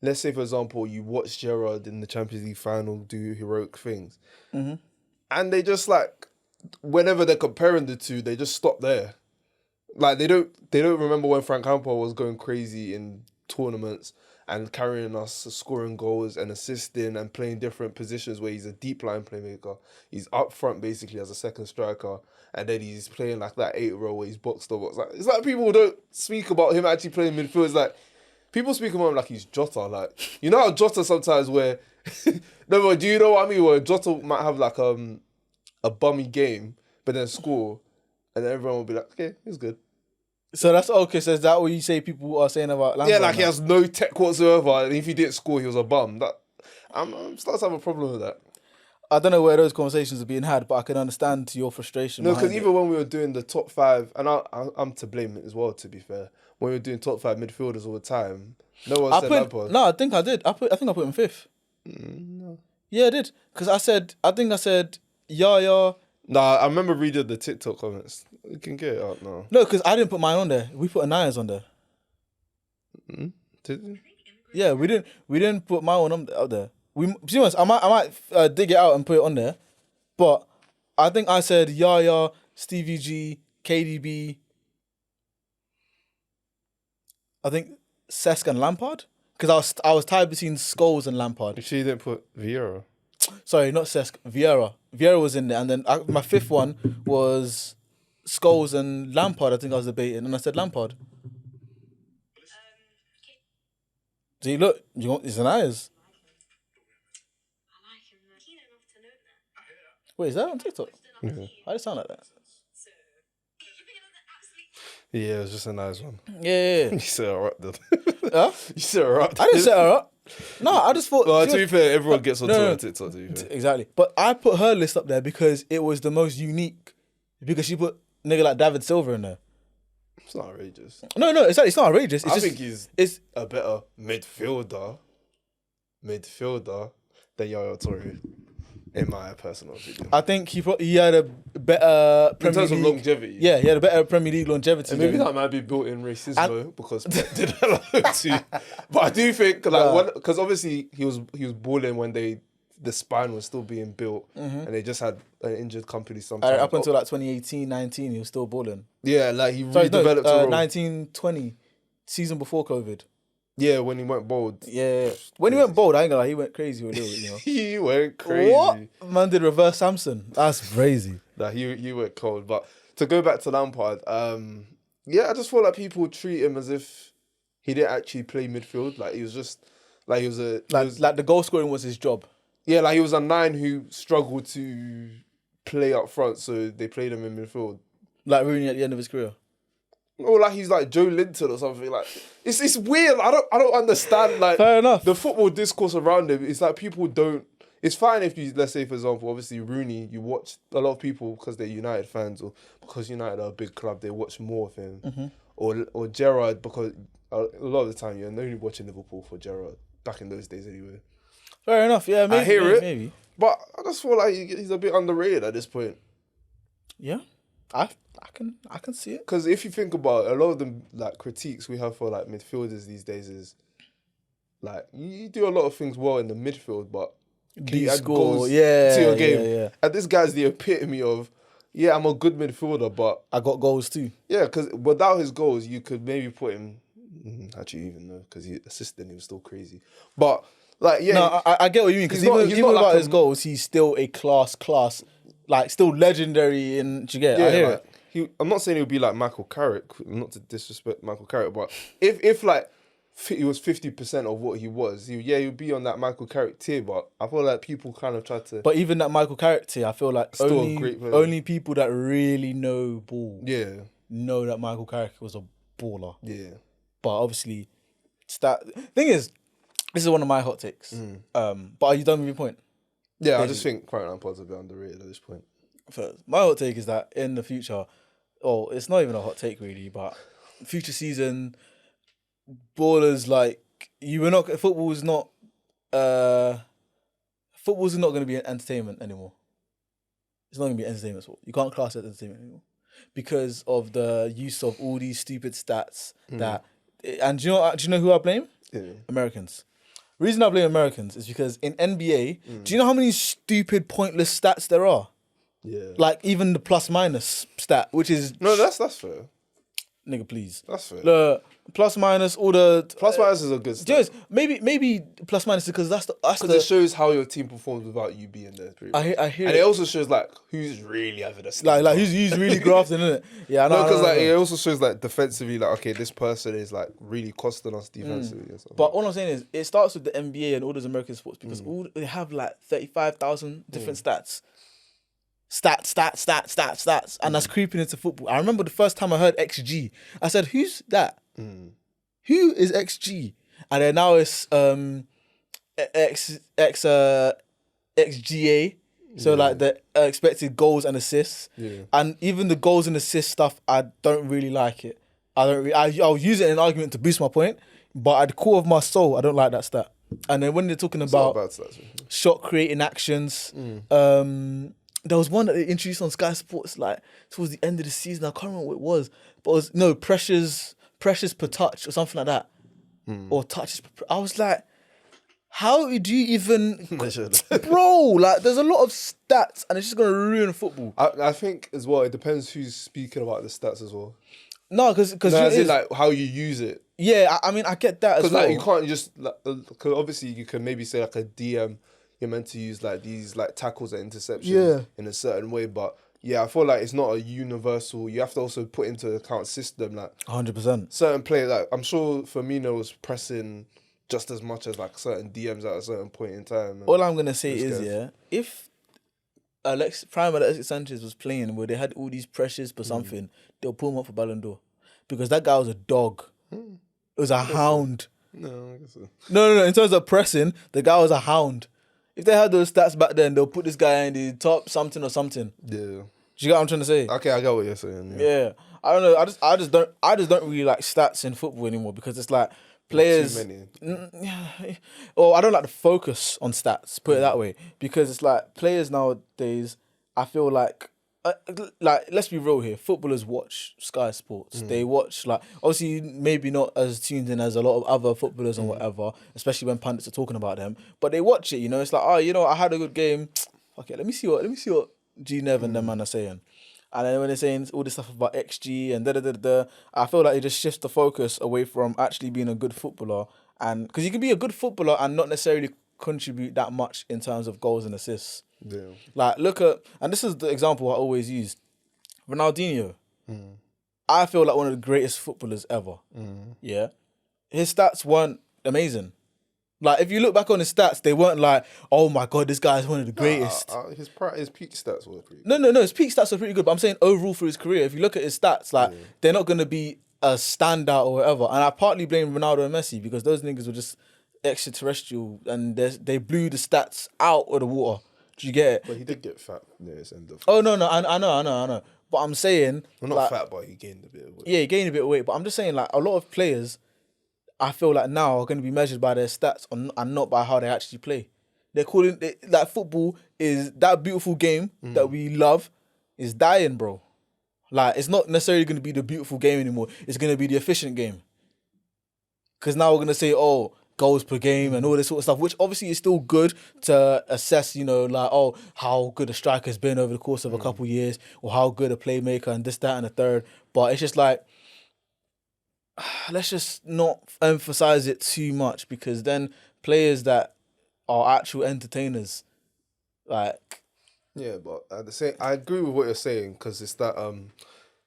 let's say, for example, you watch Gerrard in the Champions League final do heroic things, and they just like, whenever they're comparing the two, they just stop there. Like they don't remember when Frank Lampard was going crazy in tournaments and carrying us, scoring goals and assisting and playing different positions where he's a deep line playmaker. He's up front basically as a second striker, and then he's playing like that 8 role where he's box to box. Like, it's like people don't speak about him actually playing midfield. It's like people speak about him like he's Jota. Like, you know how Jota sometimes where no, but do you know what I mean? Where Jota might have like a bummy game, but then score, and then everyone will be like, okay, he's good. So that's okay. So is that what you say people are saying about Lampard? Yeah, like he has no tech whatsoever, and if he didn't score, he was a bum. That I'm starting to have a problem with that. I don't know where those conversations are being had, but I can understand your frustration. No, because even when we were doing the top 5, and I'm to blame as well, to be fair, when we were doing top 5 midfielders all the time, no one said Lampard. No, I think I did. I think I put him 5th. No. Yeah, I did. Because I think I said, Yaya. Nah, I remember reading the TikTok comments. You can get it out now. No, because I didn't put mine on there. We put Anaya's on there. Did you? Yeah, we didn't put my one out there. To be honest, I might dig it out and put it on there, but I think I said Yaya, Stevie G, KDB. I think Cesc and Lampard, because I was tied between Scholes and Lampard. You sure you didn't put Vieira? Sorry, not Cesc, Vieira. Vieira was in there, and then my 5th one was Scholes and Lampard. I think I was debating, and I said Lampard. Do you look? It's an eyes. Wait, is that on TikTok? Yeah. Why does it sound like that? Yeah, it was just a nice one. Yeah. You set her up, dude. Huh? You set her up. I didn't set her up. No, I just thought. Well, to be fair, everyone gets on No. TikTok. To be fair. Exactly. But I put her list up there because it was the most unique. Because she put nigga like David Silva in there. It's not outrageous. No, it's not outrageous. It's I just, think he's a better midfielder than Yaya Toure, in my personal opinion. I think he had a better Premier in terms League. of longevity. Yeah, he had a better Premier League longevity. And maybe than- that might be built in racism because Pep didn't allow him to. But I do think because obviously he was balling when the spine was still being built, and they just had an injured company sometimes. Up until like 2018-19, he was still balling. Yeah, like he redeveloped a role. 19-20, season before COVID. Yeah, when he went bold. Yeah. When he went bold, I ain't gonna lie, he went crazy with it, you know. He went crazy. What? Man did reverse Samson. That's crazy. Nah, he went cold. But to go back to Lampard, yeah, I just feel like people treat him as if he didn't actually play midfield. Like he was just like he was like the goal scoring was his job. Yeah, like he was a 9 who struggled to play up front, so they played him in midfield. Like Rooney at the end of his career. Or like he's like Joe Linton or something. Like it's weird. I don't understand. Like Fair enough. The football discourse around him. It's like people don't. It's fine if you, let's say for example, obviously Rooney. You watch a lot of people because they're United fans or because United are a big club. They watch more of him. Or Gerrard because a lot of the time you're only watching Liverpool for Gerrard. Back in those days, anyway. Fair enough. Yeah, maybe, I hear it, maybe. but I just feel like he's a bit underrated at this point. Yeah. I can see it. Because if you think about it, a lot of the like critiques we have for like midfielders these days is like you do a lot of things well in the midfield, but can you add goals to your game? Yeah. And this guy's the epitome of, yeah, I'm a good midfielder, but I got goals too. yeah, because without his goals, you could maybe put him. Actually, even though because he assisted, he was still crazy. But like, yeah, No, I get what you mean. Because even not without like his goals, he's still a class, like still legendary. In do you get? yeah, I hear like, it. I'm not saying he would be like Michael Carrick, not to disrespect Michael Carrick, but if like he was 50% of what he was, he'd be on that Michael Carrick tier. But I feel like people kind of try to. But even that Michael Carrick tier, I feel like Still a great player. only people that really know ball know that Michael Carrick was a baller. Yeah. But obviously, thing is, this is one of my hot takes. But are you done with your point? Yeah, I just think Frank Lampard's a bit underrated at this point. First, my hot take is that in the future, it's not even a hot take really, but future season, ballers like football's not going to be an entertainment anymore. It's not going to be entertainment sport. You can't class it as entertainment anymore because of the use of all these stupid stats that. And do you know who I blame? Yeah. Americans. The reason I blame Americans is because in NBA, do you know how many stupid, pointless stats there are? Yeah. Like even the plus minus stat, which is No, that's fair. nigga, please. That's fair. The plus minus, all the Plus minus is a good stat. just maybe plus minus because that's Because it shows how your team performs without you being there. I hear and it also shows like who's really having a step like up. who's really grafting, isn't it? Yeah, I know. No, because like it also shows like defensively, like okay, this person is like really costing us defensively. Or something. But all I'm saying is, it starts with the NBA and all those American sports because all they have like 35,000 different stats. Stats, and that's creeping into football. I remember the first time I heard XG, I said, "Who's that? Who is XG?" And then now it's XGA. So like the expected goals and assists, and even the goals and assist stuff, I don't really like it. I'll use it in an argument to boost my point, but at the core of my soul, I don't like that stat. And then when they're talking about shot creating actions, there was one that they introduced on Sky Sports like towards the end of the season. I can't remember what it was, but it was pressures per touch or something like that, or touches. I was like, how did you even, bro? Like, there's a lot of stats, and it's just gonna ruin football. I think as well, it depends who's speaking about the stats as well. No, because as in like how you use it. Yeah, I mean, I get that as well. Because like you can't just because obviously you can maybe say like a DM. You're meant to use like these like tackles and interceptions in a certain way, but yeah, I feel like it's not a universal. You have to also put into account system like 100%. Certain players, like I'm sure Firmino was pressing just as much as like certain DMs at a certain point in time. All I'm gonna say is if prime Alexis Sanchez was playing where they had all these pressures for something, they'll pull him up for Ballon d'Or because that guy was a dog. It was a hound. No, I guess so. No. In terms of pressing, the guy was a hound. If they had those stats back then, they'll put this guy in the top something or something. Yeah. Do you get what I'm trying to say? Okay, I get what you're saying. Yeah. I don't know. I just don't really like stats in football anymore because it's like players. Too many. Or I don't like the focus on stats. Put it that way, because it's like players nowadays. I feel like let's be real here. Footballers watch Sky Sports. They watch like obviously maybe not as tuned in as a lot of other footballers and whatever, especially when pundits are talking about them. But they watch it. You know, it's like I had a good game. Okay, let me see what G Nev and them man are saying. And then when they're saying all this stuff about XG and I feel like it just shifts the focus away from actually being a good footballer. And because you can be a good footballer and not necessarily contribute that much in terms of goals and assists. Yeah. Like and this is the example I always use. Ronaldinho. I feel like one of the greatest footballers ever. Yeah. His stats weren't amazing. Like, if you look back on his stats, they weren't like, oh my God, this guy's one of the greatest. His peak stats were pretty good. No, his peak stats are pretty good, but I'm saying overall for his career, if you look at his stats, like, they're not going to be a standout or whatever. And I partly blame Ronaldo and Messi because those niggas were just extraterrestrial and they blew the stats out of the water. Do you get it? But he did get fat near his end of. Oh, no, I know. But I'm saying... Well, not fat, but he gained a bit of weight. Yeah, he gained a bit of weight. But I'm just saying, like, a lot of players... I feel like now are going to be measured by their stats and not by how they actually play. They're calling like football is that beautiful game that we love is dying, bro. Like, it's not necessarily going to be the beautiful game anymore. It's going to be the efficient game. Because now we're going to say, oh, goals per game and all this sort of stuff, which obviously is still good to assess, you know, like, oh, how good a striker's been over the course of a couple years, or how good a playmaker and this, that, and the third. But it's just like, let's just not emphasize it too much, because then players that are actual entertainers, like... Yeah, but at the same, I agree with what you're saying, because it's that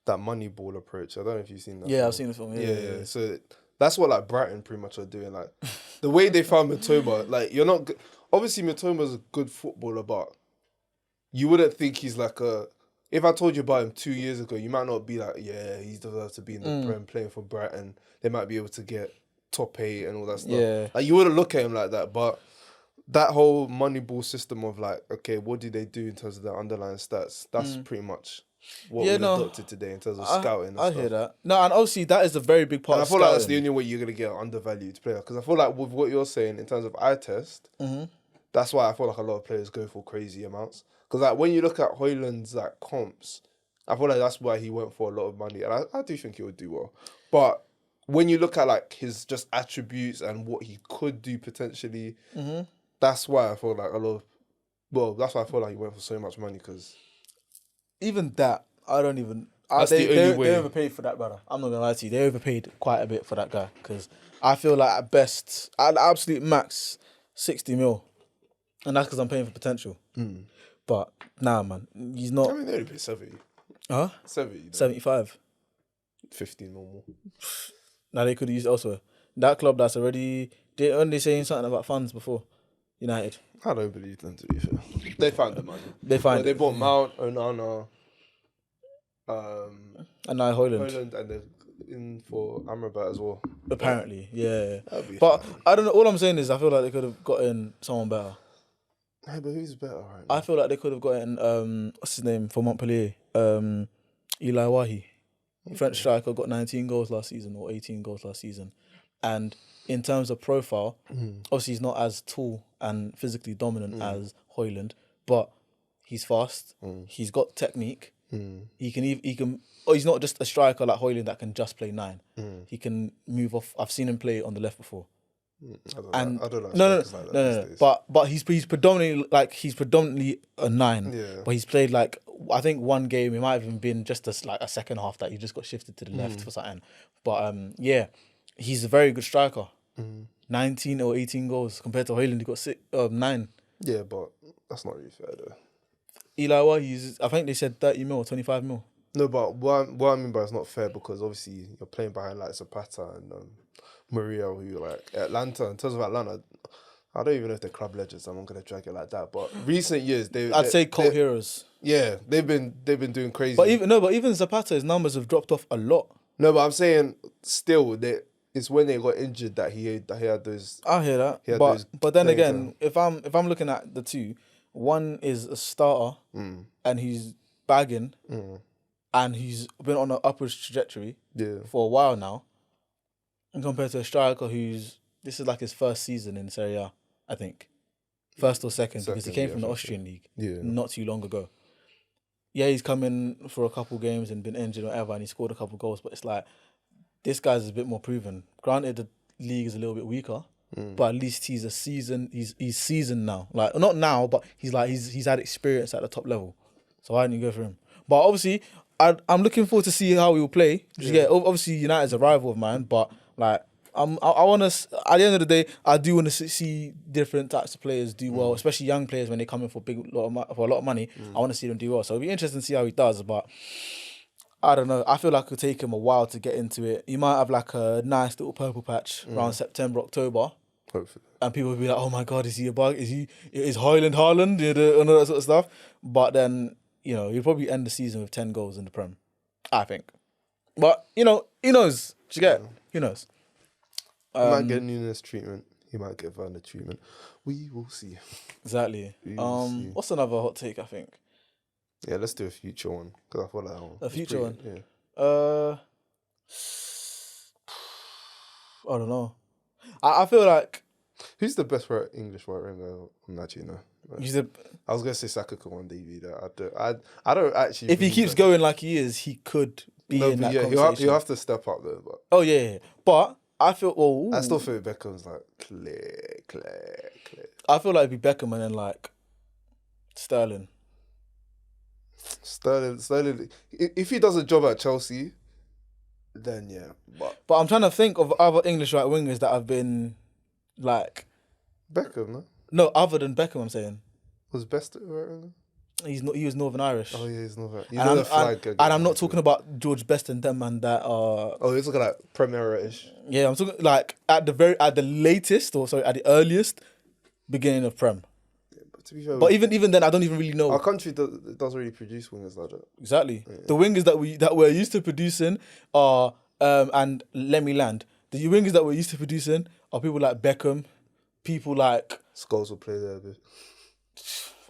that money ball approach. I don't know if you've seen that. Yeah, film. I've seen the film. Yeah. So that's what like Brighton pretty much are doing. Like the way they found Matoma, like you're not obviously Matoma's a good footballer, but you wouldn't think he's like a. If I told you about him 2 years ago, you might not be like, yeah, he deserves to be in the Prem playing for Brighton. They might be able to get top 8 and all that stuff. Yeah. Like you wouldn't look at him like that, but that whole Moneyball system of like, okay, what did they do in terms of their underlying stats? That's pretty much what we adopted today in terms of scouting and I stuff. hear that. No, and obviously that is a very big part And I of feel scouting. like that's the only way you're going to get an undervalued player. Because I feel like with what you're saying in terms of eye test, that's why I feel like a lot of players go for crazy amounts. Because like when you look at Højlund's like comps, I feel like that's why he went for a lot of money. And I do think he would do well. But when you look at like his just attributes and what he could do potentially, that's why I feel like that's why I feel like he went for so much money, because even that, I don't even... That's the only way. They overpaid for that, brother. I'm not going to lie to you. They overpaid quite a bit for that guy, because I feel like at best, at absolute max, 60 mil. And that's because I'm paying for potential. But nah, man, he's not... I mean, they only paid 70. Huh? 70. 75. 15 or more. Now they could have used it elsewhere. That club that's already... They only saying something about funds before. United. I don't believe them, to be fair. They found the money. They They bought Mount, Onana, and now Højlund. Højlund, and they're in for Amrabat as well. Apparently, yeah. But I don't know. All I'm saying is I feel like they could have gotten someone better. Hey, but who's better right now? I feel like they could have gotten what's his name for Montpellier? Eli Wahi. French striker, got 19 goals last season or 18 goals last season. And in terms of profile, obviously he's not as tall and physically dominant as Højlund, but he's fast. He's got technique. He can. He's not just a striker like Højlund that can just play 9. He can move off. I've seen him play on the left before. I don't like no. But he's predominantly a 9. Yeah. But he's played like, I think one game it might have even been just a second half that he just got shifted to the left for something. But yeah, he's a very good striker. 19 or 18 goals compared to Højlund, he got 9. Yeah, but that's not really fair though. Eli Wahi, I think they said 30 mil or 25 mil. No, but what I mean by it's not fair, because obviously you're playing behind like Zapata and Maria, who like Atlanta. In terms of Atlanta, I don't even know if they're club legends. I'm not gonna drag it like that. But recent years, I'd say cult heroes. Yeah, they've been doing crazy. But even Zapata, his numbers have dropped off a lot. No, but I'm saying still, it's when they got injured that he had those. I hear that. But then again, if I'm looking at the two, one is a starter and he's bagging and he's been on an upwards trajectory for a while now. And compared to a striker this is like his first season in Serie A, I think. First or second because he came from the Austrian league not too long ago. Yeah, he's come in for a couple games and been injured or whatever, and he scored a couple goals, but it's like, this guy's a bit more proven. Granted, the league is a little bit weaker, but at least he's seasoned now. Like, not now, but he's had experience at the top level. So why didn't you go for him? But obviously, I'm looking forward to see how he will play. Yeah, obviously United's a rival of mine, but like I want to. At the end of the day, I do want to see different types of players do well, especially young players when they come in for a lot of money. I want to see them do well. So it'll be interesting to see how he does. But I don't know. I feel like it'll take him a while to get into it. He might have like a nice little purple patch around September, October. Hopefully. And people will be like, "Oh my God, is he a bug? Is Højlund Haaland?" And all that sort of stuff. But then he'll probably end the season with 10 goals in the Prem, I think. But who knows? Do you get it? Who knows? He might get Nunes treatment. He might get Werner treatment. We will see. Exactly. What's another hot take, I think? Yeah, let's do a future one, because I feel like that one. A future one? Yeah. I don't know. I feel like Who's the best English right winger? I'm actually no. I was gonna say Saka could one day be there. I don't actually. If he keeps going like he is, he could be in that conversation. He'll have to step up though. But oh yeah. But I feel. I still feel Beckham's like clear. I feel like it'd be Beckham and then like Sterling. Sterling. If he does a job at Chelsea, then yeah. But I'm trying to think of other English right wingers that have been like Beckham, no? No, other than Beckham, I'm saying. Was Best right winger? He was Northern Irish. Oh yeah, he's Northern. And I'm not talking about George Best and them man that are. Oh, he's looking like Premier-ish. Yeah, I'm talking like at the latest, or sorry, at the earliest beginning of Prem. Yeah, but to be fair, but even then, I don't even really know. Our country doesn't really produce wingers like that. Exactly. Yeah. The wingers that we're used to producing are and let me land. The wingers that we're used to producing are people like Beckham, people like Scholes will play there a bit.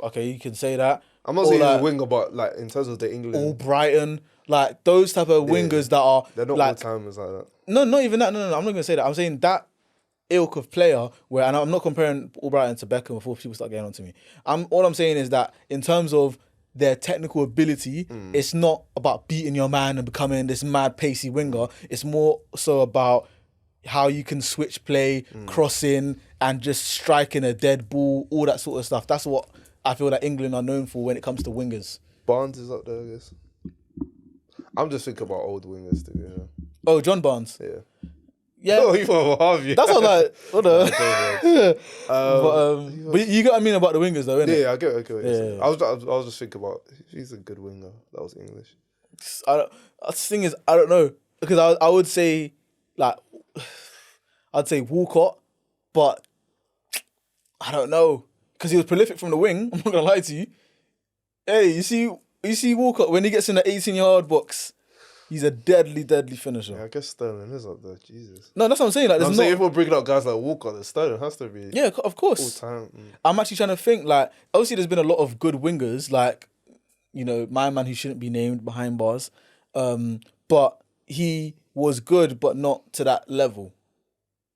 Okay, you can say that. I'm not saying he's a winger, but like in terms of the England, all Brighton, like those type of wingers that are they're not like, all timers like that. No, not even that. No. I'm not gonna say that. I'm saying that ilk of player where, and I'm not comparing all Brighton to Beckham before people start getting on to me. All I'm saying is that in terms of their technical ability, it's not about beating your man and becoming this mad pacey winger. It's more so about how you can switch play, crossing, and just striking a dead ball, all that sort of stuff. That's what I feel like England are known for when it comes to wingers. Barnes is up there, I guess. I'm just thinking about old wingers too. Yeah. Oh, John Barnes. Yeah. Yeah. Oh, you have you? That's what I'm like. What the? But you get what I mean about the wingers, though, innit? Yeah, I get what you're saying. Yeah. I was just thinking about he's a good winger. That was English. The thing is, I don't know, because I would say like I'd say Walcott, but I don't know because he was prolific from the wing. I'm not gonna lie to you. Hey, you see Walcott when he gets in the 18-yard box. He's a deadly finisher. Yeah, I guess Sterling is up there. Jesus. No, that's what I'm saying. Like, I'm saying if we're bringing up guys like Walker, then Sterling has to be. Yeah, of course. All time. I'm actually trying to think. Like, obviously, there's been a lot of good wingers. Like, you know, my man who shouldn't be named behind bars, but he was good, but not to that level.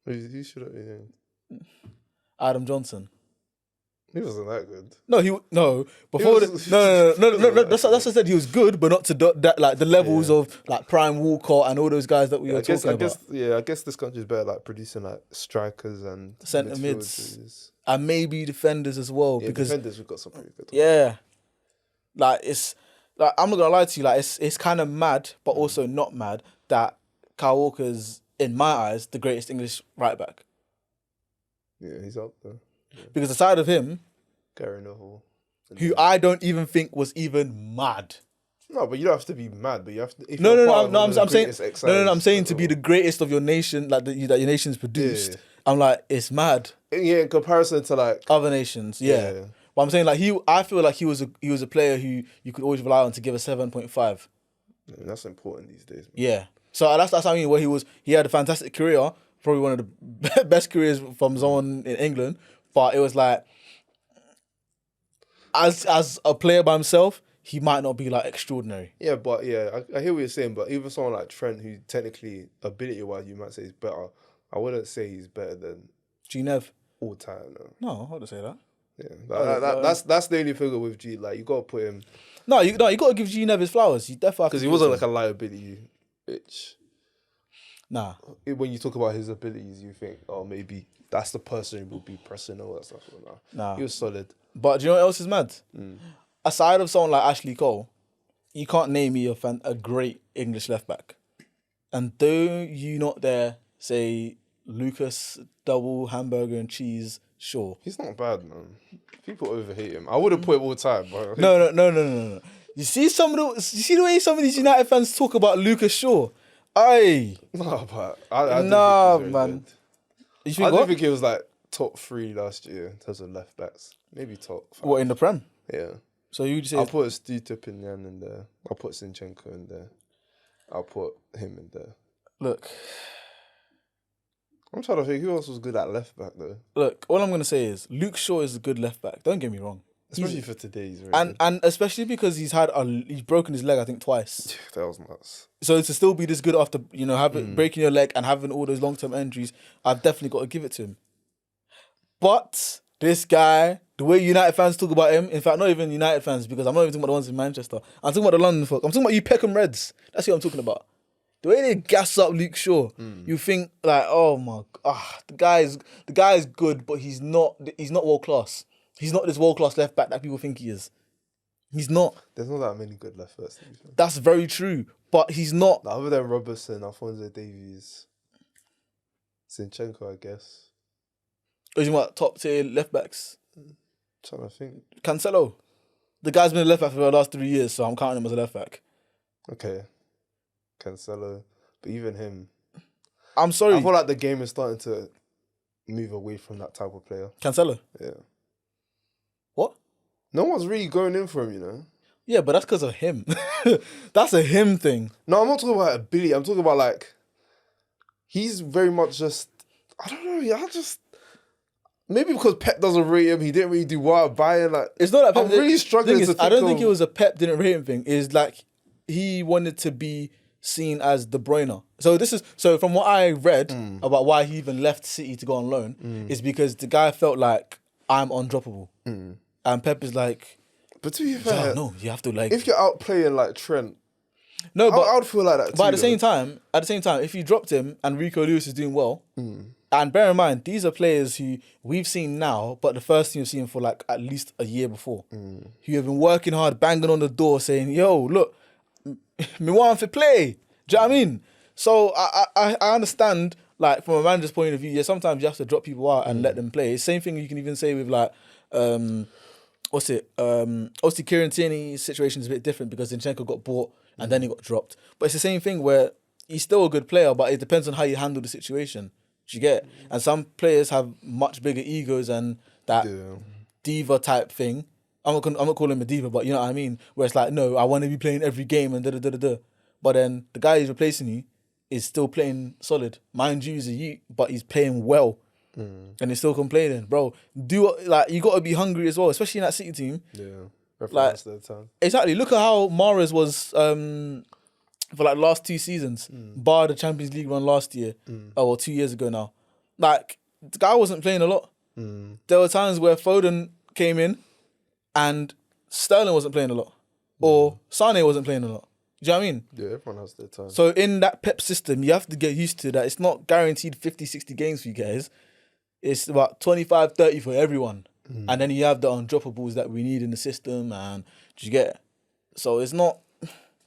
Who shouldn't be named? Adam Johnson. He wasn't that good. No. Before no. That's what I said. He was good, but not to that like the levels of like Prime Walcott and all those guys that we were talking about. I guess this country's better like producing like strikers and centre mids and maybe defenders as well. Yeah, because defenders we've got some pretty good. Yeah, like it's like I'm not gonna lie to you. Like it's kind of mad, but also not mad that Kyle Walker's in my eyes the greatest English right back. Yeah, he's up there. Yeah. Because aside of him, Gary Neville, who I don't even think was even mad. No, but you don't have to be mad. But you have to. I'm saying to be the greatest of your nation, like that your nation's produced. Yeah. I'm like, it's mad. Yeah, in comparison to like other nations. Yeah. But I'm saying like I feel like he was a player who you could always rely on to give a 7.5. Yeah, that's important these days. Man. Yeah. So that's what I mean. Where he had a fantastic career, probably one of the best careers from someone in England. But it was like, as a player by himself, he might not be like extraordinary. Yeah, but I hear what you're saying. But even someone like Trent, who technically ability-wise you might say is better, I wouldn't say he's better than G-Nev all time. No, I wouldn't say that. Yeah, that's the only figure with G. Like you got to put him. No, you got to give G-Nev his flowers. You definitely because he wasn't like a liability. Which, nah. When you talk about his abilities, you think, oh, maybe that's the person who will be pressing all that stuff. Nah, he was solid. But do you know what else is mad? Aside of someone like Ashley Cole, you can't name me a great English left back. And do you not dare say Lucas double hamburger and cheese Shaw? He's not bad, man. People overhate him. I wouldn't put him all the time. But No. You see the way some of these United fans talk about Lucas Shaw? Aye. No, but I don't man. Think I don't think he was like top 3 last year in terms of left backs. Maybe top 5. What, in the Prem? Yeah. So you'd say... I'll put Stu Tupinian in there. I'll put Zinchenko in there. I'll put him in there. Look. I'm trying to think who else was good at left back though. Look, all I'm going to say is Luke Shaw is a good left back. Don't get me wrong. Especially for today. He's and especially because he's broken his leg, I think, twice. That was nuts. So to still be this good after, breaking your leg and having all those long-term injuries, I've definitely got to give it to him. But this guy, the way United fans talk about him, in fact, not even United fans, because I'm not even talking about the ones in Manchester. I'm talking about the London folk. I'm talking about you Peckham Reds. That's what I'm talking about. The way they gas up Luke Shaw, you think like, oh my god, the guy is good, but he's not world class. He's not this world class left back that people think he is. He's not. There's not that many good left backs. That's very true, but he's not. Other than Robertson, Alphonso Davies, Zinchenko, I guess. Or you what top tier left backs? Trying to think. Cancelo, the guy's been a left back for the last 3 years, so I'm counting him as a left back. Okay, Cancelo, but even him, I'm sorry. I feel like the game is starting to move away from that type of player. Cancelo. Yeah. What? No one's really going in for him, you know. Yeah, but that's because of him. That's a him thing. No, I'm not talking about ability. I'm talking about like, he's very much just, I don't know. Yeah, maybe because Pep doesn't rate him, he didn't really do well at Bayern. Like, It's not that Pep. I'm really struggling to think I don't think it was a Pep didn't rate him thing. It's like he wanted to be seen as De Bruyne. So from what I read about why he even left City to go on loan is because the guy felt like I'm undroppable, and Pep is like, but to be fair, no, you have to like. if you're out playing like Trent, No, but I would feel like that too. But at the same time, if you dropped him and Rico Lewis is doing well, and bear in mind, these are players who we've seen now, but the first team you've seen for like at least a year before, who have been working hard, banging on the door, saying, "Yo, look, me want to play." Do you know what I mean? So I understand, like from a manager's point of view, yeah, sometimes you have to drop people out and let them play. Same thing you can even say with like, obviously Kieran Tierney's situation is a bit different because Zinchenko got bought and then he got dropped. But it's the same thing where he's still a good player, but it depends on how you handle the situation. Do you get? And some players have much bigger egos and that diva type thing. I'm not calling him a diva, but you know what I mean? Where it's like, no, I want to be playing every game and da-da-da-da-da. But then the guy who's replacing you is still playing solid. Mind you, he's a youth, but he's playing well. And he's still complaining. Bro, you got to be hungry as well, especially in that City team. Yeah. Like, exactly. Look at how Mahrez was for like last 2 seasons, bar the Champions League run last year, 2 years ago now. Like, the guy wasn't playing a lot. There were times where Foden came in and Sterling wasn't playing a lot. Or Sane wasn't playing a lot. Do you know what I mean? Yeah, everyone has their time. So in that Pep system, you have to get used to that. It's not guaranteed 50, 60 games for you guys. It's about 25, 30 for everyone. And then you have the undroppables that we need in the system. And do you get it? So it's not...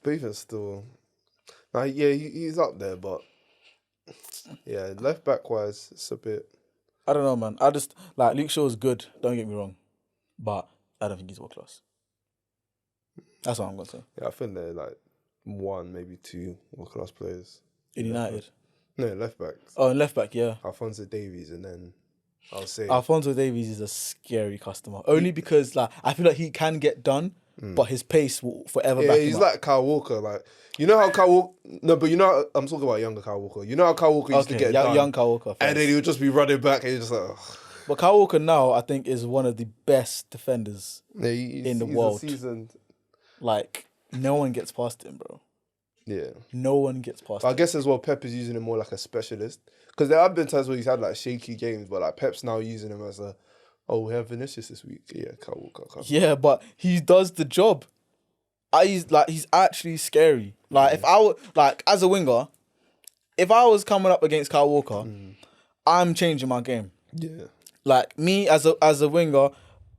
But even still... Nah, yeah, he's up there, but... Yeah, left back wise, it's a bit... I don't know, man. I just... Like, Luke Shaw is good. Don't get me wrong. But I don't think he's world class. That's what I'm going to say. Yeah, I think they're like 1, maybe 2 world-class players. In United? No, left back. Oh, in left back, yeah. Alphonso Davies, and then I'll say... Alphonso Davies is a scary customer. Only because like I feel like he can get done, but his pace will forever back him he's up. like Kyle Walker. Like, you know how Kyle Walker... No, but you know... I'm talking about younger Kyle Walker. You know how Kyle Walker used to get done? Young Kyle Walker. First. And then he would just be running back and you're just like... Ugh. But Kyle Walker now, I think, is one of the best defenders in the world. Seasoned. Like, no one gets past him, bro. Yeah. No one gets past him. I him. guess as well, Pep is using him more like a specialist. Because there have been times where he's had like shaky games, but like Pep's now using him as a, we have Vinicius this week. Yeah, Kyle Walker. Yeah, but he does the job. He's actually scary. Like, if I were, like, as a winger, if I was coming up against Kyle Walker, I'm changing my game. Yeah. Like, me as a winger,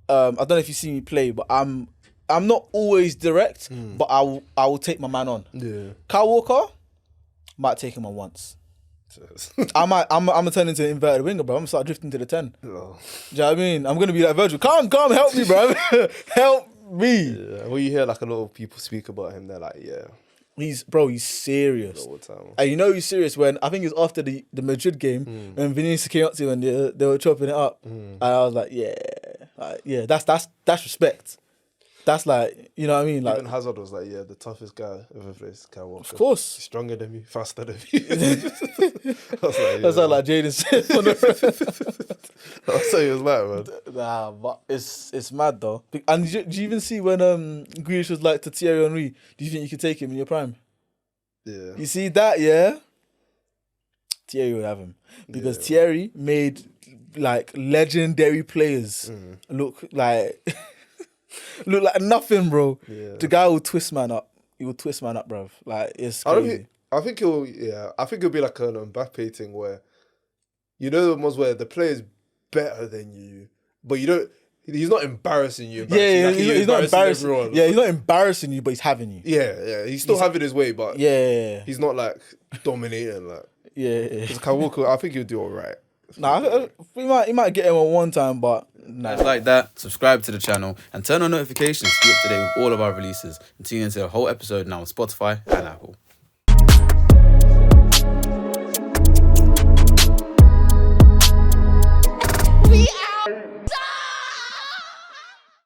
I don't know if you see me play, but I'm not always direct, but I will take my man on. Yeah. Kyle Walker, might take him on once. I'm gonna turn into an inverted winger, bro. I'm gonna start drifting to the 10. Oh. Do you know what I mean? I'm gonna be like Virgil. Come, help me, bro. Help me. Yeah. When you hear like a lot of people speak about him, they're like, yeah. He's serious. All the time. And you know he's serious when, I think it's after the Madrid game, when Vinicius came up to him and they were chopping it up. And I was like, yeah, that's respect. That's like, you know what I mean? Like, even Hazard was like, yeah, the toughest guy ever faced, Kyle Walker. Of course. He's stronger than me, faster than me. That's like Jaden said. That's what he was like, man. Nah, but it's mad though. And do you even see when Grealish was like to Thierry Henry, do you think you could take him in your prime? Yeah. You see that, yeah? Thierry would have him. Because Thierry made like legendary players look like nothing, bro. Yeah. The guy will twist man up. He will twist man up, bruv. Like it's crazy. I think it'll be like an Mbappe thing where, you know, the ones where the player's better than you, but you don't. He's not embarrassing you. Yeah, like he's not embarrassing. everyone. Yeah, he's not embarrassing you, but he's having you. Yeah. He's still having his way, but Yeah. he's not like dominating. Like, Yeah. because Kyle Walker, I think he'll do all right. Nah, he might get him on one time, but nah. Like that, subscribe to the channel and turn on notifications to keep up to date with all of our releases and tune into the whole episode now on Spotify and Apple.